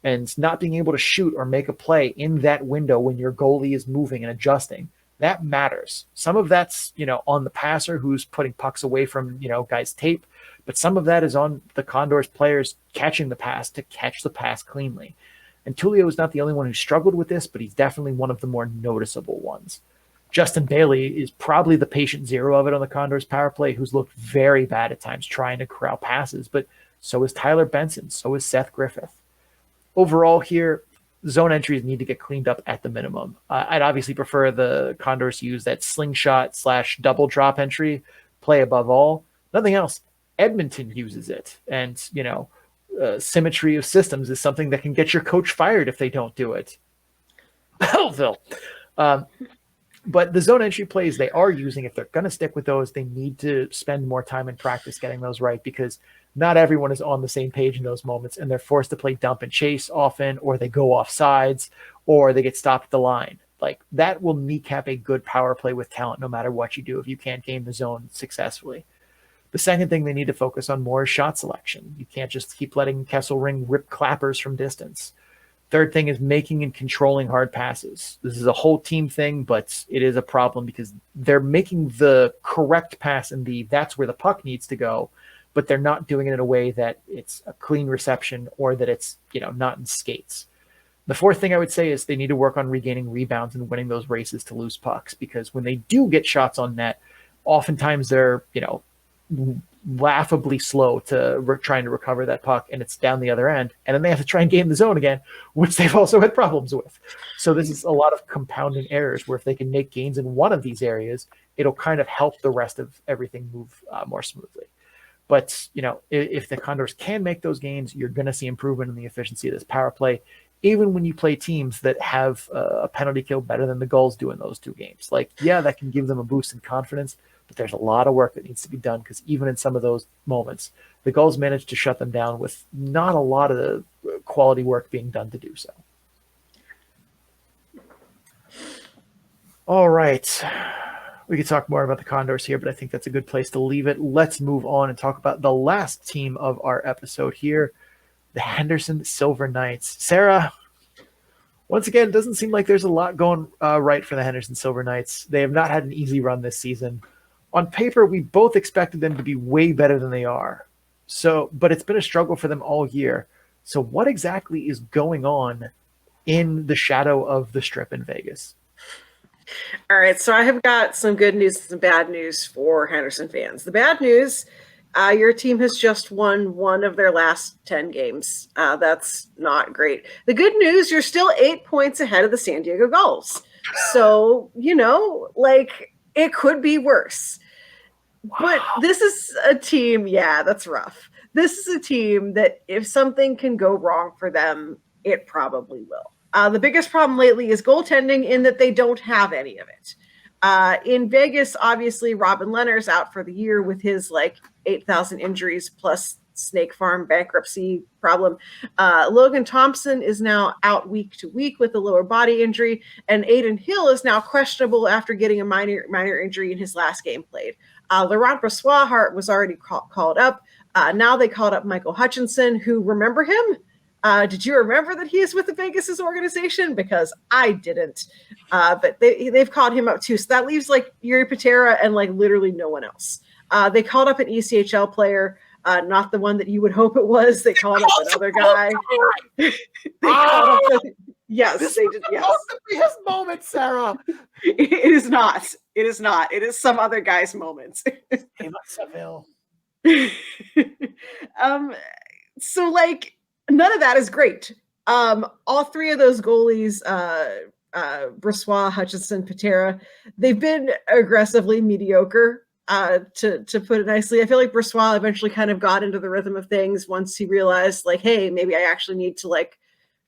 And not being able to shoot or make a play in that window when your goalie is moving and adjusting, that matters. Some of that's, on the passer who's putting pucks away from, guys' tape, but some of that is on the Condors players catching the pass to catch the pass cleanly. And Tulio is not the only one who struggled with this, but he's definitely one of the more noticeable ones. Justin Bailey is probably the patient zero of it on the Condors power play, who's looked very bad at times trying to corral passes, but so is Tyler Benson, so is Seth Griffith. Overall here, zone entries need to get cleaned up at the minimum. I'd obviously prefer the Condors use that slingshot / double drop entry play above all. Nothing else. Edmonton uses it. And, symmetry of systems is something that can get your coach fired if they don't do it. Belleville. But the zone entry plays they are using, if they're going to stick with those, they need to spend more time in practice getting those right, because not everyone is on the same page in those moments, and they're forced to play dump and chase often, or they go off sides, or they get stopped at the line. Like that will kneecap a good power play with talent no matter what you do if you can't game the zone successfully. The second thing they need to focus on more is shot selection. You can't just keep letting Kesselring rip clappers from distance. Third thing is making and controlling hard passes. This is a whole team thing, but it is a problem because they're making the correct pass and that's where the puck needs to go, but they're not doing it in a way that it's a clean reception or that it's, not in skates. The fourth thing I would say is they need to work on regaining rebounds and winning those races to loose pucks, because when they do get shots on net, oftentimes they're, laughably slow to trying to recover that puck, and it's down the other end, and then they have to try and game the zone again, which they've also had problems with. So this is a lot of compounding errors, where if they can make gains in one of these areas, it'll kind of help the rest of everything move more smoothly. But, if the Condors can make those gains, you're going to see improvement in the efficiency of this power play, even when you play teams that have a penalty kill better than the Gulls do in those two games. Like, yeah, that can give them a boost in confidence, but there's a lot of work that needs to be done, because even in some of those moments, the Gulls managed to shut them down with not a lot of the quality work being done to do so. All right. We could talk more about the Condors here, but I think that's a good place to leave it. Let's move on and talk about the last team of our episode here, the Henderson Silver Knights. Sarah, once again, it doesn't seem like there's a lot going right for the Henderson Silver Knights. They have not had an easy run this season. On paper, we both expected them to be way better than they are. But it's been a struggle for them all year. So what exactly is going on in the shadow of the Strip in Vegas? All right, so I have got some good news and some bad news for Henderson fans. The bad news, your team has just won one of their last 10 games. That's not great. The good news, you're still 8 points ahead of the San Diego Gulls. So, it could be worse. Wow. But this is a team, that's rough. This is a team that if something can go wrong for them, it probably will. The biggest problem lately is goaltending, in that they don't have any of it. In Vegas, obviously, Robin Lehner's out for the year with his 8,000 injuries plus snake farm bankruptcy problem. Logan Thompson is now out week to week with a lower body injury, and Aiden Hill is now questionable after getting a minor injury in his last game played. Laurent Brossoit was already called up. Now they called up Michael Hutchinson, who, remember him? Did you remember that he is with the Vegas' organization? Because I didn't. But they've called him up too. So that leaves Yuri Patera and literally no one else. They called up an ECHL player, not the one that you would hope it was. They called up another guy. Yes, they did. Yes. Supposed to be his moment, Sarah. It is not. It is not. It is some other guy's moment. So like none of that is great. All three of those goalies, Brossoit, Hutchinson, Patera, they've been aggressively mediocre. To put it nicely, I feel like Brossoit eventually kind of got into the rhythm of things once he realized, like, hey, maybe I actually need to like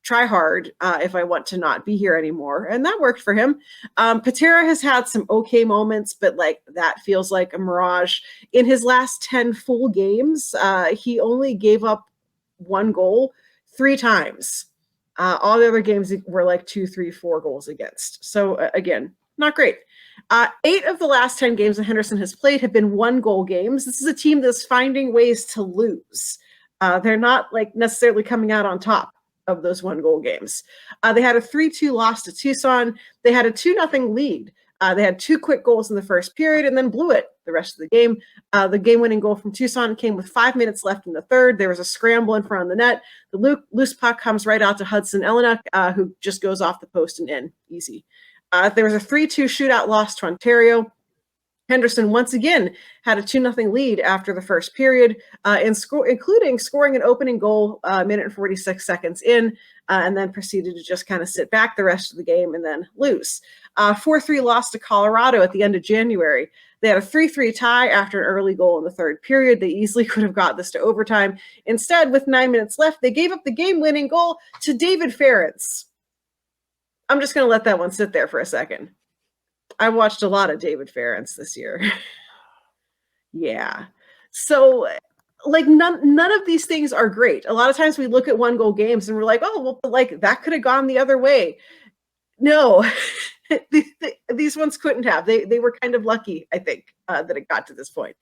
try hard if I want to not be here anymore, and that worked for him. Patera has had some okay moments, but like that feels like a mirage. In his last 10 full games, he only gave up one goal 3 times. All the other games were like 2, 3, 4 goals against. So again, not great. 8 of the last 10 games that Henderson has played have been 1-goal games. This is a team that's finding ways to lose. They're not like necessarily coming out on top of those 1-goal games. They had a 3-2 loss to Tucson. They had a 2-0 lead. They had 2 quick goals in the first period and then blew it the rest of the game. The game-winning goal from Tucson came with 5 minutes left in the third. There was a scramble in front of the net. The loose puck comes right out to Hudson Ellenuk, who just goes off the post and in. Easy. There was a 3-2 shootout loss to Ontario. Henderson once again had a 2-0 lead after the first period, including scoring an opening goal a minute and 46 seconds in, and then proceeded to just kind of sit back the rest of the game and then lose. 4-3 loss to Colorado at the end of January. They had a 3-3 tie after an early goal in the third period. They easily could have got this to overtime. Instead, with 9 minutes left, they gave up the game-winning goal to David Ference. I'm just going to let that one sit there for a second. I watched a lot of David Ference this year. Yeah. So like none of these things are great. A lot of times we look at 1-goal games and we're like, oh, well, like that could have gone the other way. No, these ones couldn't have. They were kind of lucky, I think, that it got to this point.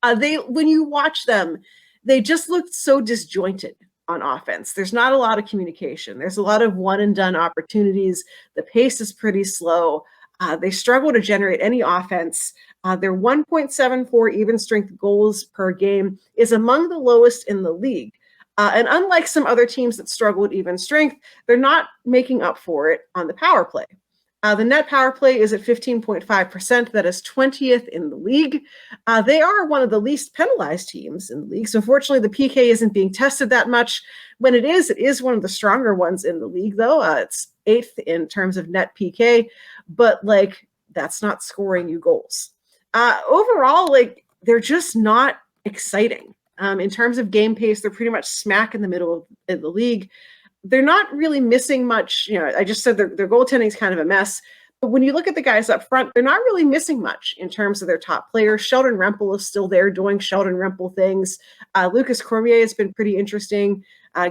When you watch them, they just looked so disjointed on offense. There's not a lot of communication. There's a lot of one and done opportunities. The pace is pretty slow. They struggle to generate any offense. Their 1.74 even strength goals per game is among the lowest in the league. And unlike some other teams that struggle with even strength, they're not making up for it on the power play. The net power play is at 15.5%. That is 20th in the league. They are one of the least penalized teams in the league. So fortunately, the PK isn't being tested that much. When it is one of the stronger ones in the league, though. It's 8th in terms of net PK. But like that's not scoring you goals. Overall, like they're just not exciting. In terms of game pace, they're pretty much smack in the middle of the league. They're not really missing much. You know, I just said their goaltending is kind of a mess. But when you look at the guys up front, they're not really missing much in terms of their top players. Sheldon Rempel is still there doing Sheldon Rempel things. Lucas Cormier has been pretty interesting.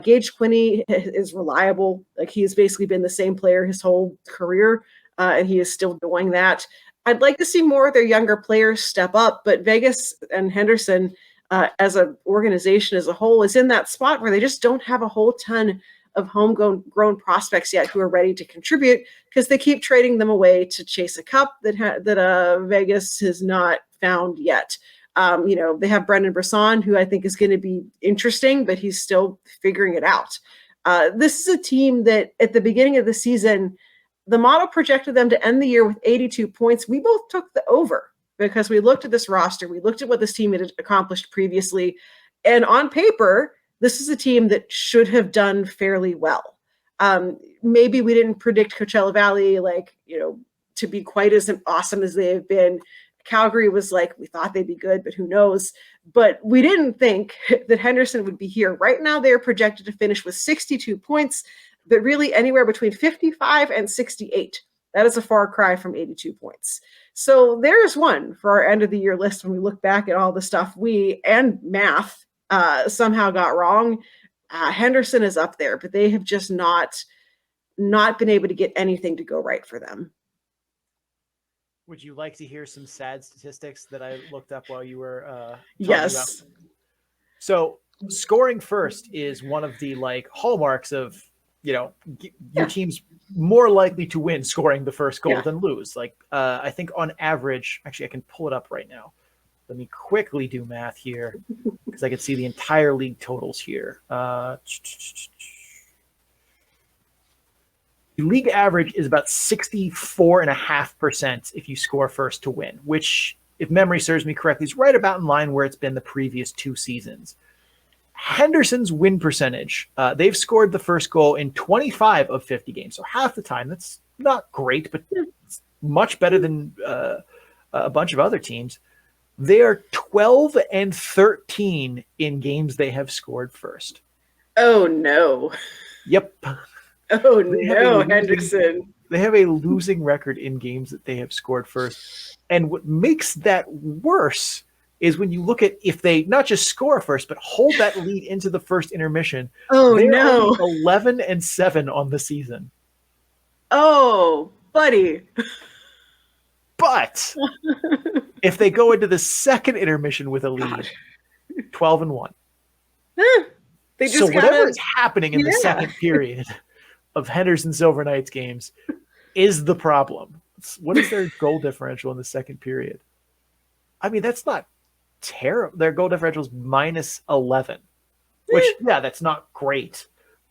Gage Quinney is reliable. Like he has basically been the same player his whole career, and he is still doing that. I'd like to see more of their younger players step up, but Vegas and Henderson, as an organization as a whole, is in that spot where they just don't have a whole ton of homegrown prospects yet who are ready to contribute because they keep trading them away to chase a cup that Vegas has not found yet. They have Brendan Brisson, who I think is going to be interesting, but he's still figuring it out. This is a team that at the beginning of the season, the model projected them to end the year with 82 points. We both took the over because we looked at this roster. We looked at what this team had accomplished previously. And on paper, this is a team that should have done fairly well. Maybe we didn't predict Coachella Valley, to be quite as awesome as they have been. Calgary was like, we thought they'd be good, but who knows? But we didn't think that Henderson would be here. Right now, they're projected to finish with 62 points, but really anywhere between 55 and 68. That is a far cry from 82 points. So there's one for our end of the year list when we look back at all the stuff we and math somehow got wrong. Henderson is up there, but they have just not been able to get anything to go right for them. Would you like to hear some sad statistics that I looked up while you were yes. About? So scoring first is one of the hallmarks of, your team's more likely to win scoring the first goal than lose. I think on average, actually I can pull it up right now. Let me quickly do math here because I can see the entire league totals here. The league average is about 64.5% if you score first to win, which, if memory serves me correctly, is right about in line where it's been the previous 2 seasons. Henderson's win percentage. They've scored the first goal in 25 of 50 games, so half the time. That's not great, but it's much better than a bunch of other teams. They are 12-13 in games they have scored first. Oh no! Yep. Oh no, Henderson. They have a losing record in games that they have scored first, and what makes that worse is when you look at if they not just score first, but hold that lead into the first intermission. Oh they're no! 11-7 on the season. Oh, buddy. But if they go into the second intermission with a lead, 12-1. They just so whatever gotta, is happening in the second period of Henderson Silver Knights games is the problem. What is their goal differential in the second period? I mean, that's not terrible. Their goal differential is -11, which, that's not great.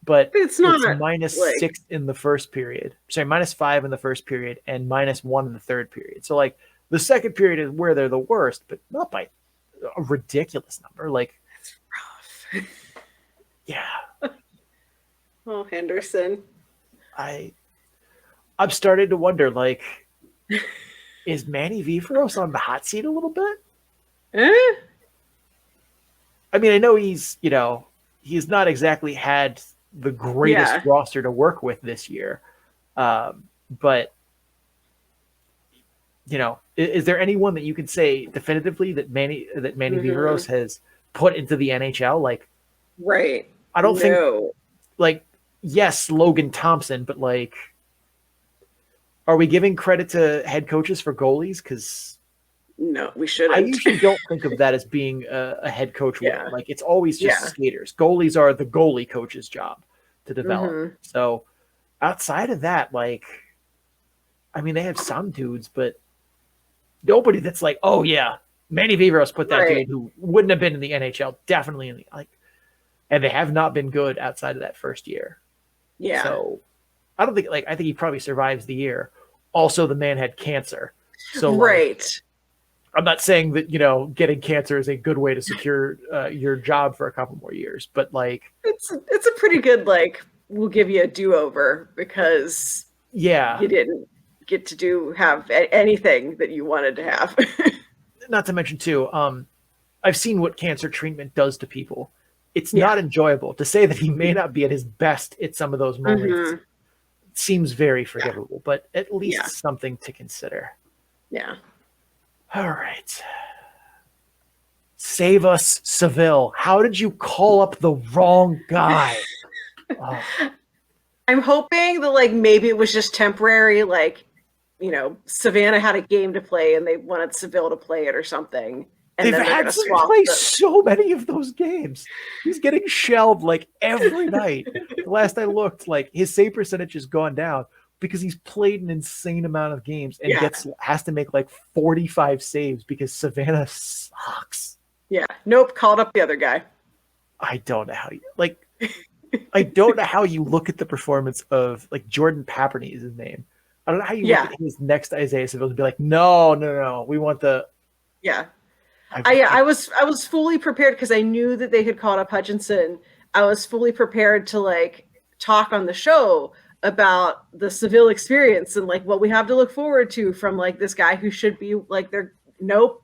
But it's not -6 in the first period. Sorry, -5 in the first period and -1 in the third period. So, like, the second period is where they're the worst, but not by a ridiculous number. Like, that's rough. Yeah. Oh, Henderson. I'm starting to wonder, like, is Manny Viveros on the hot seat a little bit? I mean, I know he's not exactly had the greatest roster to work with this year. But, is there anyone that you can say definitively that Manny Viveros has put into the NHL? Like, right. I don't think, like, yes, Logan Thompson, but, like, are we giving credit to head coaches for goalies? Because no, we shouldn't. I usually don't think of that as being a head coach role. Like, it's always just skaters. Goalies are the goalie coach's job to develop. So outside of that, like, I mean, they have some dudes, but nobody that's like, oh yeah, Manny Viveros put that dude who wouldn't have been in the NHL definitely in the and they have not been good outside of that first year. Yeah. So I don't think I think he probably survives the year. Also, the man had cancer. So I'm not saying that, getting cancer is a good way to secure your job for a couple more years, but like it's a pretty good, like, we'll give you a do-over because you didn't get to have anything that you wanted to have. Not to mention too, I've seen what cancer treatment does to people. It's not enjoyable. To say that he may not be at his best at some of those moments seems very forgivable, but at least something to consider. Yeah. All right. Save us, Seville. How did you call up the wrong guy? I'm hoping that, like, maybe it was just temporary, like, Savannah had a game to play and they wanted Seville to play it or something. And they've had to play so many of those games. He's getting shelled like every night. The last I looked, like, his save percentage has gone down because he's played an insane amount of games and has to make like 45 saves because Savannah sucks. Yeah. Nope. Called up the other guy. I don't know how you look at the performance of, like, Jordan Paperny is his name. I don't know how you look at his next Isaiah Seville and be like, no, we want the I was fully prepared because I knew that they had called up Hutchinson. I was fully prepared to, like, talk on the show about the Seville experience and, like, what we have to look forward to from, like, this guy who should be like nope.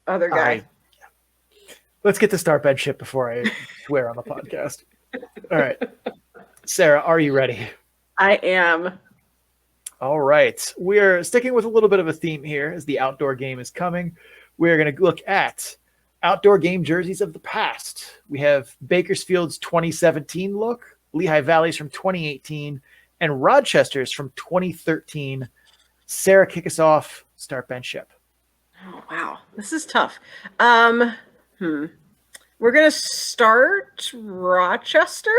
Other guy. Let's get to start bed ship before I swear on the podcast. All right. Sarah, are you ready? I am. All right. We're sticking with a little bit of a theme here as the outdoor game is coming. We're going to look at outdoor game jerseys of the past. We have Bakersfield's 2017 look, Lehigh Valley's from 2018, and Rochester's from 2013. Sarah, kick us off. Start bench ship. Oh, wow. This is tough. We're going to start Rochester.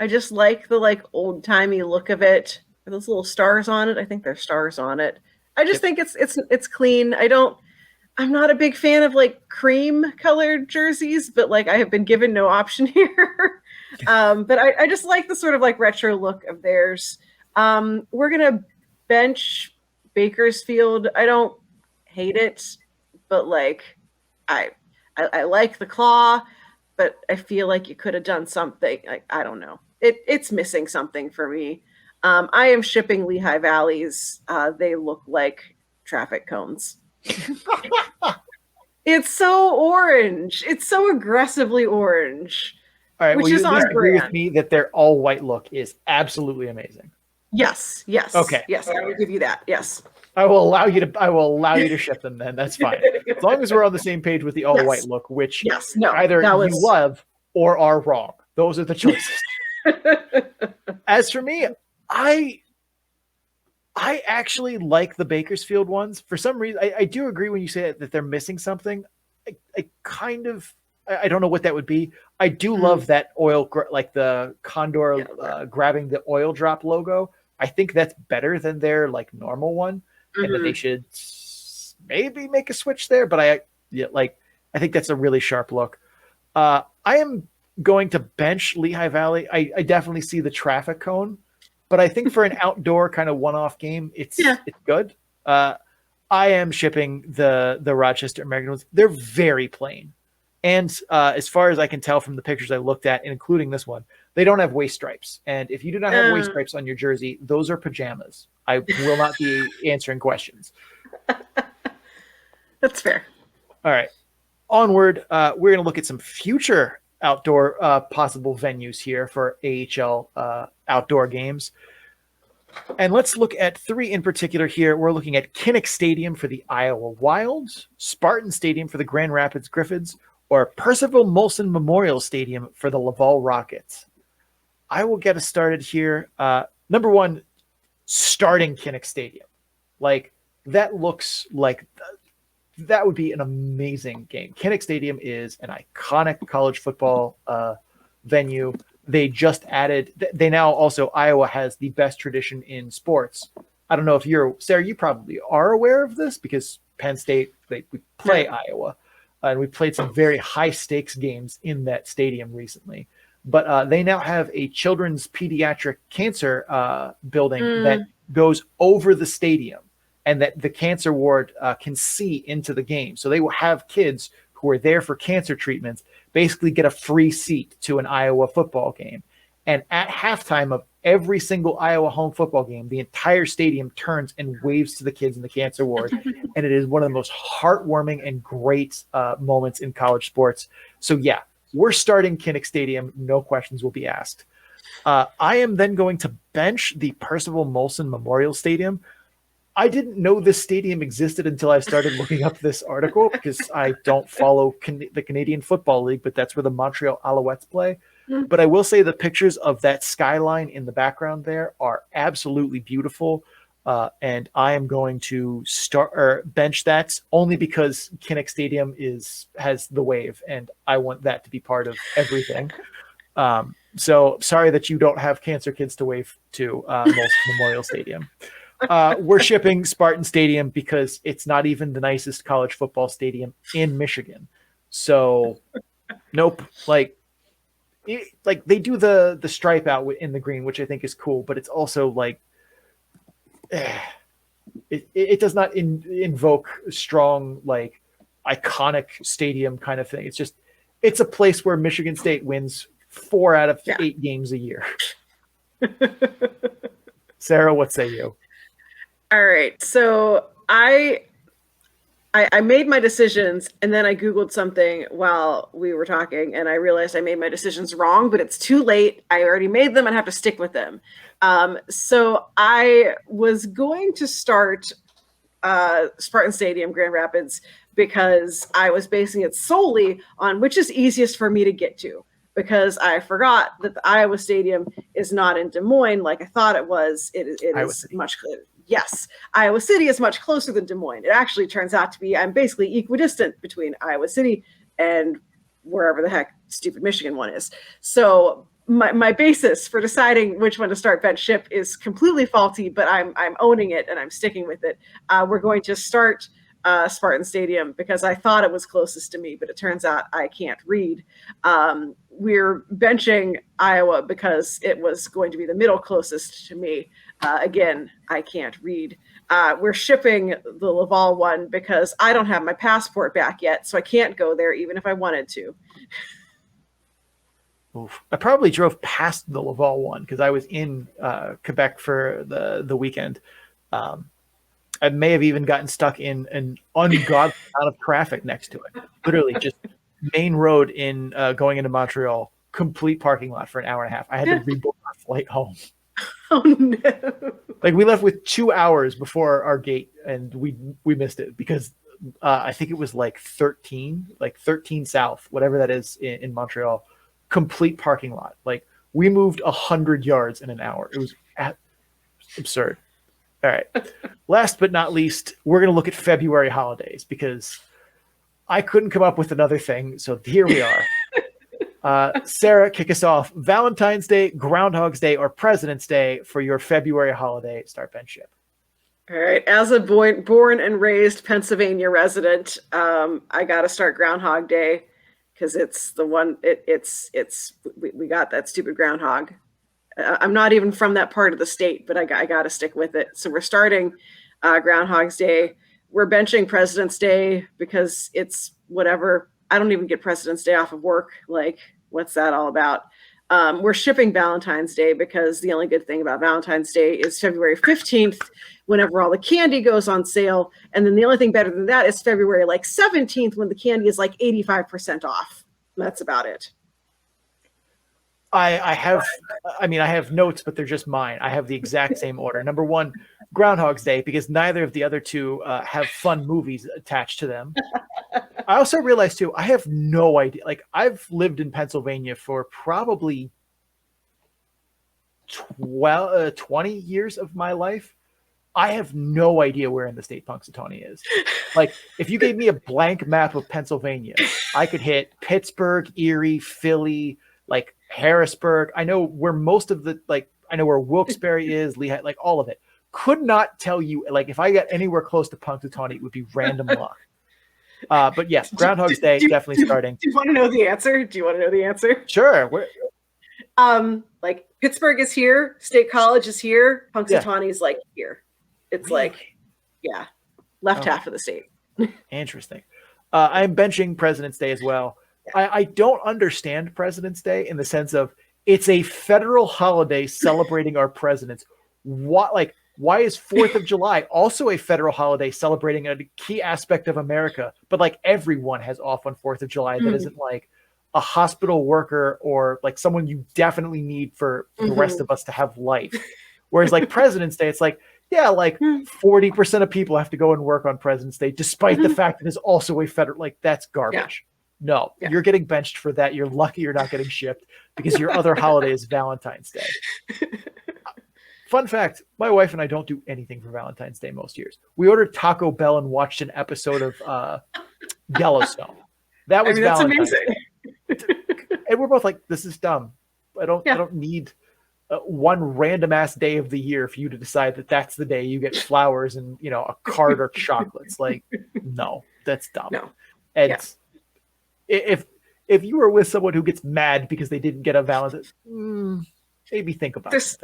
I just like the, like, old-timey look of it. Are those little stars on it? I think there's stars on it. I just think it's clean. I'm not a big fan of, like, cream colored jerseys, but, like, I have been given no option here. But I just like the sort of, like, retro look of theirs. We're going to bench Bakersfield. I don't hate it, but, like, I I like the claw, but I feel like you could have done something. I don't know. It's missing something for me. I am shipping Lehigh Valleys. They look like traffic cones. It's so orange. It's so aggressively orange. All right, which well, you is at on least agree with brand. me that their all white look is absolutely amazing. Yes. Okay. Yes, I will give you that. Yes. I will allow you to ship them then. That's fine. As long as we're on the same page with the all white look, which either you love or are wrong. Those are the choices. As for me, I actually like the Bakersfield ones. For some reason, I do agree when you say that they're missing something. I don't know what that would be. I do love that oil, like the Condor grabbing the oil drop logo. I think that's better than their like normal one, and that they should maybe make a switch there. But I think that's a really sharp look. I am going to bench Lehigh Valley. I definitely see the traffic cone, but I think for an outdoor kind of one-off game, it's good. I am shipping the Rochester American ones. They're very plain. And as far as I can tell from the pictures I looked at, including this one, they don't have waist stripes. And if you do not have waist stripes on your jersey, those are pajamas. I will not be answering questions. That's fair. All right. Onward, we're going to look at some future outdoor possible venues here for AHL outdoor games. And let's look at 3 in particular here. We're looking at Kinnick Stadium for the Iowa Wilds, Spartan Stadium for the Grand Rapids Griffins, or Percival Molson Memorial Stadium for the Laval Rockets. I will get us started here. Number 1, starting Kinnick Stadium. Like, that looks like that would be an amazing game. Kinnick Stadium is an iconic college football venue. They just added, they now also, Iowa has the best tradition in sports. I don't know if Sarah, you probably are aware of this because Penn State, we play Iowa. And we played some very high stakes games in that stadium recently. But they now have a children's pediatric cancer building that goes over the stadium, and that the cancer ward can see into the game. So they will have kids who are there for cancer treatments basically get a free seat to an Iowa football game. And at halftime of every single Iowa home football game, the entire stadium turns and waves to the kids in the cancer ward. And it is one of the most heartwarming and great moments in college sports. So yeah, we're starting Kinnick Stadium. No questions will be asked. I am then going to bench the Percival Molson Memorial Stadium. I didn't know this stadium existed until I started looking up this article because I don't follow the Canadian Football League, but that's where the Montreal Alouettes play. But I will say the pictures of that skyline in the background there are absolutely beautiful. And I am going to bench that only because Kinnick Stadium has the wave, and I want that to be part of everything. So sorry that you don't have cancer kids to wave to Molson Memorial Stadium. We're shipping Spartan Stadium because it's not even the nicest college football stadium in Michigan. So nope. Like they do the stripe out in the green, which I think is cool, but it's also like it does not invoke strong, like iconic stadium kind of thing. It's a place where Michigan State wins 4 out of 8 games a year. Sarah, what say you? All right. So I made my decisions, and then I Googled something while we were talking, and I realized I made my decisions wrong, but it's too late. I already made them and have to stick with them. So I was going to start Spartan Stadium, Grand Rapids, because I was basing it solely on which is easiest for me to get to, because I forgot that the Iowa Stadium is not in Des Moines like I thought it was. It is much closer. Yes, Iowa City is much closer than Des Moines. It actually turns out to be, I'm basically equidistant between Iowa City and wherever the heck stupid Michigan one is. So my basis for deciding which one to start bench ship is completely faulty, but I'm owning it and I'm sticking with it. We're going to start Spartan Stadium because I thought it was closest to me, but it turns out I can't read. We're benching Iowa because it was going to be the middle closest to me. Again, I can't read. we're shipping the Laval one because I don't have my passport back yet, so I can't go there even if I wanted to. Oof. I probably drove past the Laval one because I was in Quebec for the weekend. I may have even gotten stuck in an ungodly amount of traffic next to it. Literally just main road in going into Montreal, complete parking lot for an hour and a half. I had to rebook our flight home. Oh no! Like we left with 2 hours before our gate, and we missed it because I think it was like 13 South, whatever that is in Montreal. Complete parking lot. Like we moved 100 yards in an hour. It was absurd. All right. Last but not least, we're going to look at February holidays because I couldn't come up with another thing. So here we are. Sarah, kick us off. Valentine's Day, Groundhog's Day, or President's Day for your February holiday start bench ship. All right. As a born and raised Pennsylvania resident, I got to start Groundhog Day because it's the one. We got that stupid groundhog. I'm not even from that part of the state, but I got to stick with it. So we're starting Groundhog's Day. We're benching President's Day because it's whatever. I don't even get President's Day off of work. Like, what's that all about? We're shipping Valentine's Day because the only good thing about Valentine's Day is February 15th, whenever all the candy goes on sale. And then the only thing better than that is February 17th, when the candy is 85% off. That's about it. I have notes, but they're just mine. I have the exact same order. Number one, Groundhog's Day, because neither of the other two have fun movies attached to them. I also realized too, I have no idea. Like I've lived in Pennsylvania for probably 20 years of my life. I have no idea where in the state Punxsutawney is. Like if you gave me a blank map of Pennsylvania, I could hit Pittsburgh, Erie, Philly, Harrisburg. I know where most of the I know where Wilkes-Barre is, Lehigh, all of it. Could not tell you if I got anywhere close to Punxsutawney, it would be random luck. But yes, Groundhog's Day definitely starting. Do you want to know the answer? Sure. Pittsburgh is here, State College is here, Punxsutawney is here. It's left half of the state. Interesting. I'm benching President's Day as well. I don't understand President's Day in the sense of it's a federal holiday celebrating our presidents. Why is 4th of July also a federal holiday celebrating a key aspect of America? But everyone has off on 4th of July that isn't a hospital worker or someone you definitely need for the rest of us to have life. Whereas President's Day, it's 40% of people have to go and work on President's Day, despite the fact that it's also a federal, that's garbage. Yeah. No, you're getting benched for that. You're lucky you're not getting shipped because your other holiday is Valentine's Day. Fun fact, my wife and I don't do anything for Valentine's Day most years. We ordered Taco Bell and watched an episode of Yellowstone. That was Valentine's Day. And we're both this is dumb. I don't need one random ass day of the year for you to decide that that's the day you get flowers and a card or chocolates. No, that's dumb. No. And if you were with someone who gets mad because they didn't get a Valentine's, maybe think about it.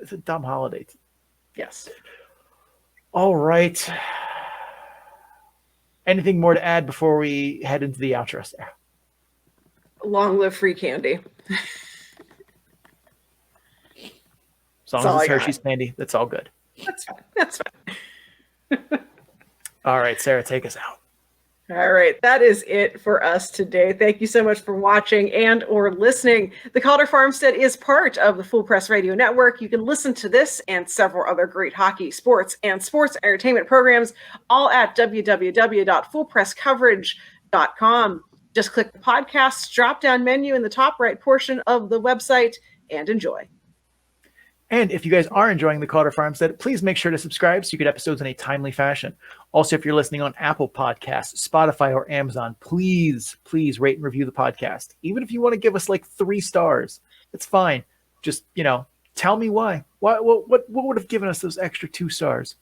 It's a dumb holiday. Yes. All right. Anything more to add before we head into the outro, Sarah? Long live free candy. As long as it's Hershey's candy, that's all good. That's fine. All right, Sarah, take us out. All right, that is it for us today. Thank you so much for watching and or listening. The Calder Farmstead is part of the Full Press Radio Network. You can listen to this and several other great hockey, sports, and sports entertainment programs all at www.fullpresscoverage.com. Just click the podcast's drop-down menu in the top right portion of the website and enjoy. And if you guys are enjoying the Calder Farmstead, please make sure to subscribe so you get episodes in a timely fashion. Also, if you're listening on Apple Podcasts, Spotify, or Amazon, please rate and review the podcast. Even if you want to give us 3 stars, it's fine. Just, tell me why. What would have given us those extra 2 stars?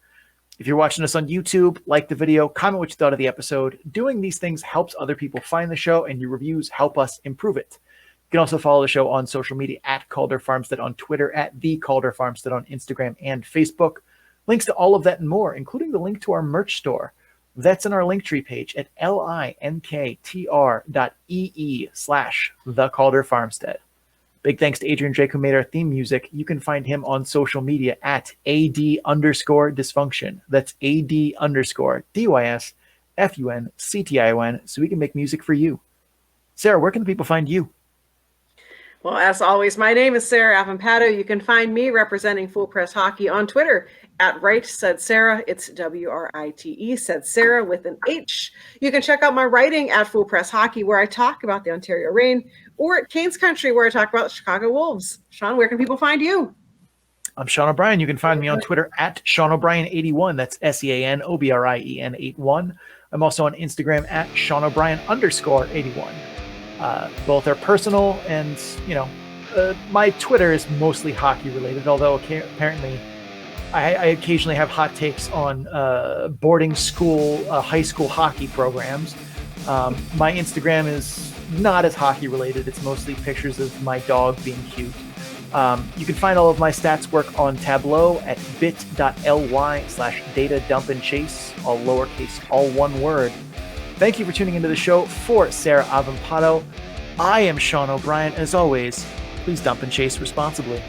If you're watching us on YouTube, like the video, comment what you thought of the episode. Doing these things helps other people find the show, and your reviews help us improve it. You can also follow the show on social media at Calder Farmstead on Twitter, at The Calder Farmstead on Instagram and Facebook. Links to all of that and more, including the link to our merch store. That's in our Linktree page at linktr.ee/The Calder Farmstead. Big thanks to Adrian Drake, who made our theme music. You can find him on social media at AD_dysfunction. That's AD_DYSFUNCTION, so we can make music for you. Sarah, where can the people find you? Well, as always, my name is Sarah Avampato. You can find me representing Full Press Hockey on Twitter at Right Said Sarah. It's WRITE, said Sarah with an H. You can check out my writing at Full Press Hockey, where I talk about the Ontario Reign, or at Canes Country, where I talk about the Chicago Wolves. Sean, where can people find you? I'm Sean O'Brien. You can find me on Twitter at Sean O'Brien81. That's SEANOBRIEN 81. I'm also on Instagram at Sean O'Brien _81. Both are personal, and my Twitter is mostly hockey related, although apparently I occasionally have hot takes on boarding school, high school hockey programs. My Instagram is not as hockey related. It's mostly pictures of my dog being cute. You can find all of my stats work on Tableau at bit.ly/data-dump-and-chase, all lowercase, all one word. Thank you for tuning into the show. For Sarah Avampato, I am Sean O'Brien. As always, please dump and chase responsibly.